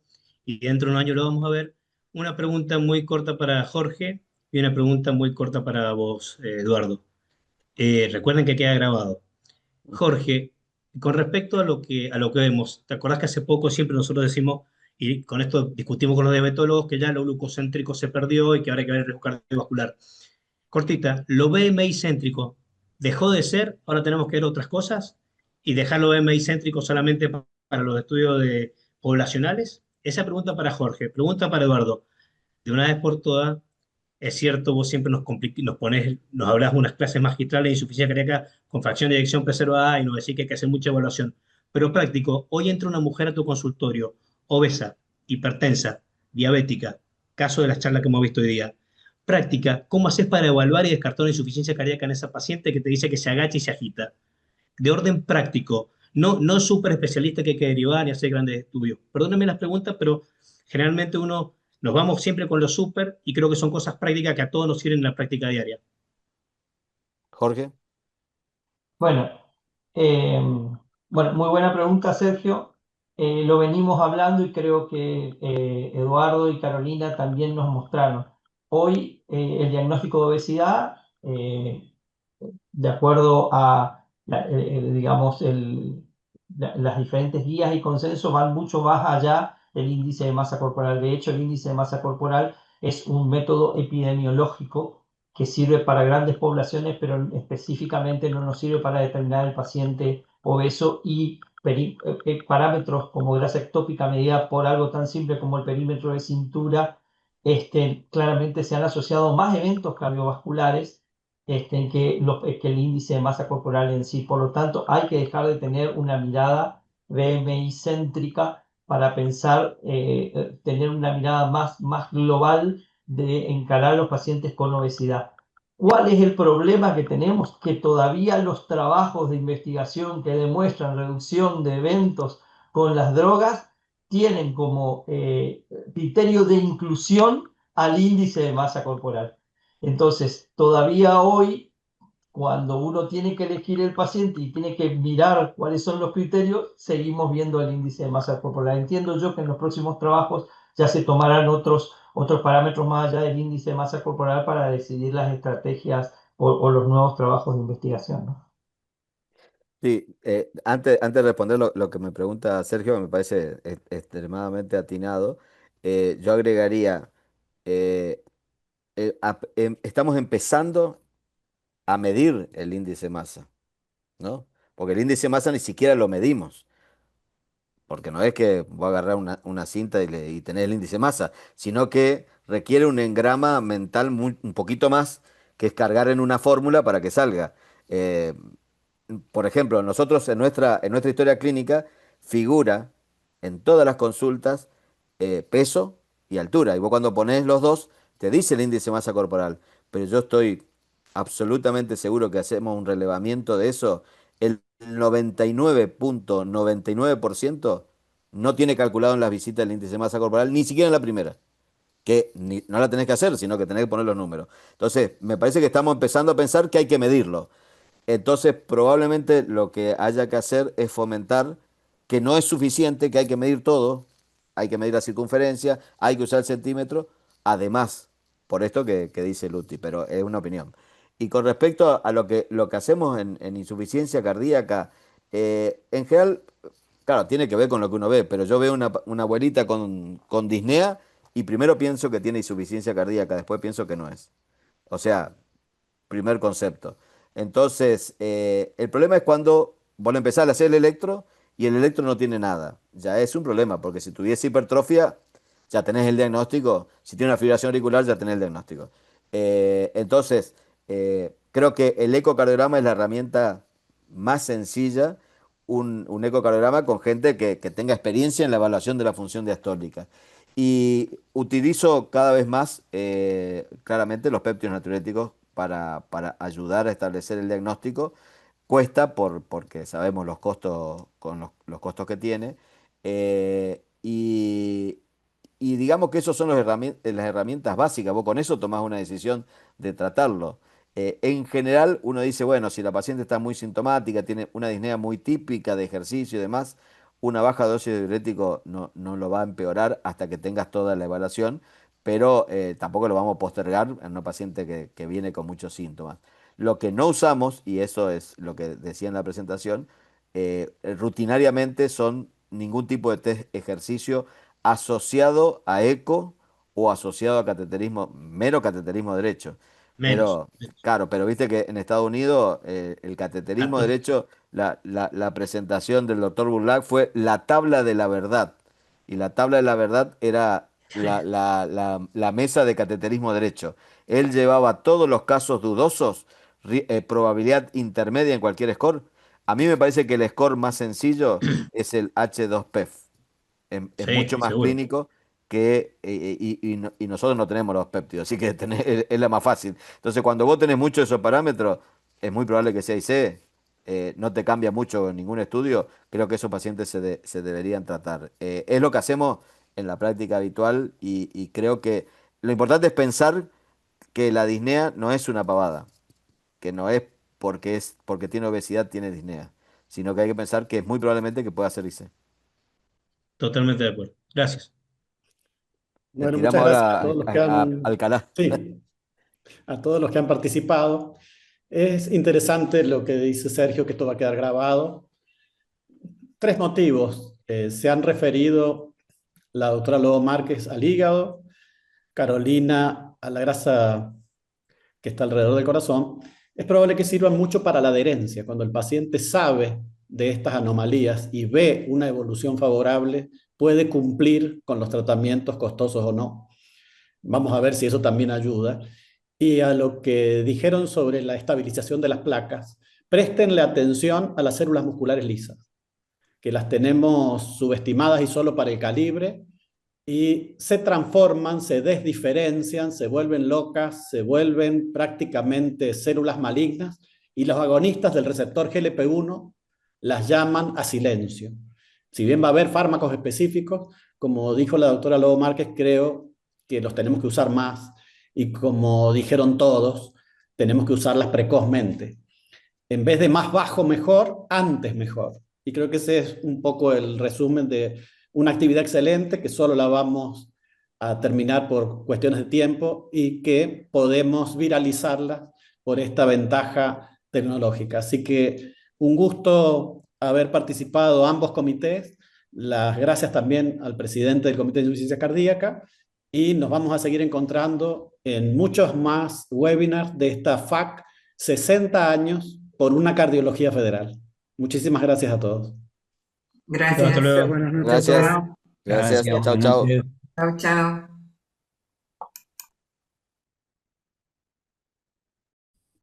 y dentro de un año lo vamos a ver, una pregunta muy corta para Jorge y una pregunta muy corta para vos, Eduardo. Recuerden que queda grabado. Jorge, con respecto a lo que vemos, ¿te acordás que hace poco siempre nosotros decimos, y con esto discutimos con los diabetólogos, que ya lo glucocéntrico se perdió y que ahora hay que ver el riesgo cardiovascular? Cortita, lo BMI céntrico dejó de ser, ahora tenemos que ver otras cosas y dejarlo BMI céntrico solamente para los estudios poblacionales. Esa pregunta para Jorge, pregunta para Eduardo. De una vez por todas, es cierto, vos siempre nos pones, nos hablas unas clases magistrales de insuficiencia cardíaca con fracción de eyección preservada y nos decís que hay que hacer mucha evaluación. Pero práctico, hoy entra una mujer a tu consultorio, obesa, hipertensa, diabética, caso de las charlas que hemos visto hoy día. Práctica, ¿cómo haces para evaluar y descartar una insuficiencia cardíaca en esa paciente que te dice que se agacha y se agita? De orden práctico, no súper especialista que hay que derivar y hacer grandes estudios. Perdónenme las preguntas, pero generalmente uno nos vamos siempre con lo súper y creo que son cosas prácticas que a todos nos sirven en la práctica diaria. Jorge. Bueno, eh, bueno, muy buena pregunta, Sergio. Lo venimos hablando y creo que Eduardo y Carolina también nos mostraron. Hoy el diagnóstico de obesidad, de acuerdo a, digamos, las diferentes guías y consensos, van mucho más allá del índice de masa corporal. De hecho, el índice de masa corporal es un método epidemiológico que sirve para grandes poblaciones, pero específicamente no nos sirve para determinar el paciente obeso, y parámetros como grasa ectópica medida por algo tan simple como el perímetro de cintura, claramente se han asociado más eventos cardiovasculares que el índice de masa corporal en sí. Por lo tanto, hay que dejar de tener una mirada BMI céntrica para pensar, tener una mirada más global de encarar a los pacientes con obesidad. ¿Cuál es el problema que tenemos? Que todavía los trabajos de investigación que demuestran reducción de eventos con las drogas tienen como criterio de inclusión al índice de masa corporal. Entonces, todavía hoy, cuando uno tiene que elegir el paciente y tiene que mirar cuáles son los criterios, seguimos viendo el índice de masa corporal. Entiendo yo que en los próximos trabajos ya se tomarán otros parámetros más allá del índice de masa corporal para decidir las estrategias o los nuevos trabajos de investigación, ¿no? Sí, antes de responder lo que me pregunta Sergio, me parece extremadamente atinado. Yo agregaría, eh, estamos empezando a medir el índice de masa, ¿no? porque el índice de masa ni siquiera lo medimos. Porque no es que voy a agarrar una cinta y tener el índice de masa, sino que requiere un engrama mental un poquito más, que es cargar en una fórmula para que salga. Eh, por ejemplo, nosotros en nuestra historia clínica figura en todas las consultas peso y altura. Y vos cuando pones los dos, te dice el índice de masa corporal. Pero yo estoy absolutamente seguro que hacemos un relevamiento de eso. El 99,99% no tiene calculado en las visitas el índice de masa corporal, ni siquiera en la primera, que no la tenés que hacer, sino que tenés que poner los números. Entonces, me parece que estamos empezando a pensar que hay que medirlo. Entonces, probablemente lo que haya que hacer es fomentar que no es suficiente, que hay que medir todo, hay que medir la circunferencia, hay que usar el centímetro, además, por esto que dice Luti, pero es una opinión. Y con respecto a lo que hacemos en insuficiencia cardíaca, en general, claro, tiene que ver con lo que uno ve, pero yo veo una abuelita con disnea y primero pienso que tiene insuficiencia cardíaca, después pienso que no es. O sea, primer concepto. Entonces, el problema es cuando vos le empezás a hacer el electro y el electro no tiene nada. Ya es un problema, porque si tuviese hipertrofia, ya tenés el diagnóstico. Si tiene una fibrilación auricular, ya tenés el diagnóstico. Entonces, creo que el ecocardiograma es la herramienta más sencilla, un ecocardiograma con gente que tenga experiencia en la evaluación de la función diastólica. Y utilizo cada vez más, claramente, los péptidos natriuréticos para ayudar a establecer el diagnóstico. Cuesta porque sabemos los costos, con los costos que tiene. Y digamos que esos son las herramientas básicas. Vos con eso tomás una decisión de tratarlo. En general, uno dice, bueno, si la paciente está muy sintomática, tiene una disnea muy típica de ejercicio y demás, una baja dosis de diurético no lo va a empeorar hasta que tengas toda la evaluación, pero tampoco lo vamos a postergar en una paciente que viene con muchos síntomas. Lo que no usamos, y eso es lo que decía en la presentación, rutinariamente son ningún tipo de test ejercicio asociado a eco o asociado a cateterismo, mero cateterismo derecho. Menos. Pero, claro, pero viste que en Estados Unidos el Ah, cateterismo derecho, la presentación del doctor Burlac fue la tabla de la verdad. Y la tabla de la verdad era la mesa de cateterismo derecho. Él llevaba todos los casos dudosos, probabilidad intermedia en cualquier score. A mí me parece que el score más sencillo es el H2PEF. Es mucho sí, más seguro. clínico y nosotros no tenemos los péptidos, así que es la más fácil. Entonces, cuando vos tenés muchos de esos parámetros, es muy probable que sea IC. No te cambia mucho en ningún estudio. Creo que esos pacientes se deberían tratar. Es lo que hacemos en la práctica habitual y creo que lo importante es pensar que la disnea no es una pavada, que no es porque tiene obesidad, tiene disnea, sino que hay que pensar que es muy probablemente que pueda ser IC. Totalmente de acuerdo. Gracias. Le Bueno, muchas tiramos gracias a ahora todos los que a han, Alcalá. sí, a todos los que han participado. Es interesante lo que dice Sergio, que esto va a quedar grabado. Tres motivos. Se han referido la doctora Lobo Márquez al hígado, Carolina a la grasa que está alrededor del corazón. Es probable que sirvan mucho para la adherencia. Cuando el paciente sabe de estas anomalías y ve una evolución favorable, puede cumplir con los tratamientos costosos o no. Vamos a ver si eso también ayuda. Y a lo que dijeron sobre la estabilización de las placas, préstenle atención a las células musculares lisas, que las tenemos subestimadas y solo para el calibre, y se transforman, se desdiferencian, se vuelven locas, se vuelven prácticamente células malignas, y los agonistas del receptor GLP-1 las llaman a silencio. Si bien va a haber fármacos específicos, como dijo la doctora Lobo Márquez, creo que los tenemos que usar más, y como dijeron todos, tenemos que usarlas precozmente. En vez de más bajo mejor, antes mejor. Y creo que ese es un poco el resumen de una actividad excelente que solo la vamos a terminar por cuestiones de tiempo y que podemos viralizarla por esta ventaja tecnológica. Así que un gusto haber participado ambos comités. Las gracias también al presidente del Comité de Insuficiencia Cardíaca, y nos vamos a seguir encontrando en muchos más webinars de esta FAC 60 años por una cardiología federal. Muchísimas gracias a todos. Chao, hasta Gracias. luego. Buenas noches a Gracias. todos. Gracias. Gracias, Chao, buenas chao. noches. Chao, chao.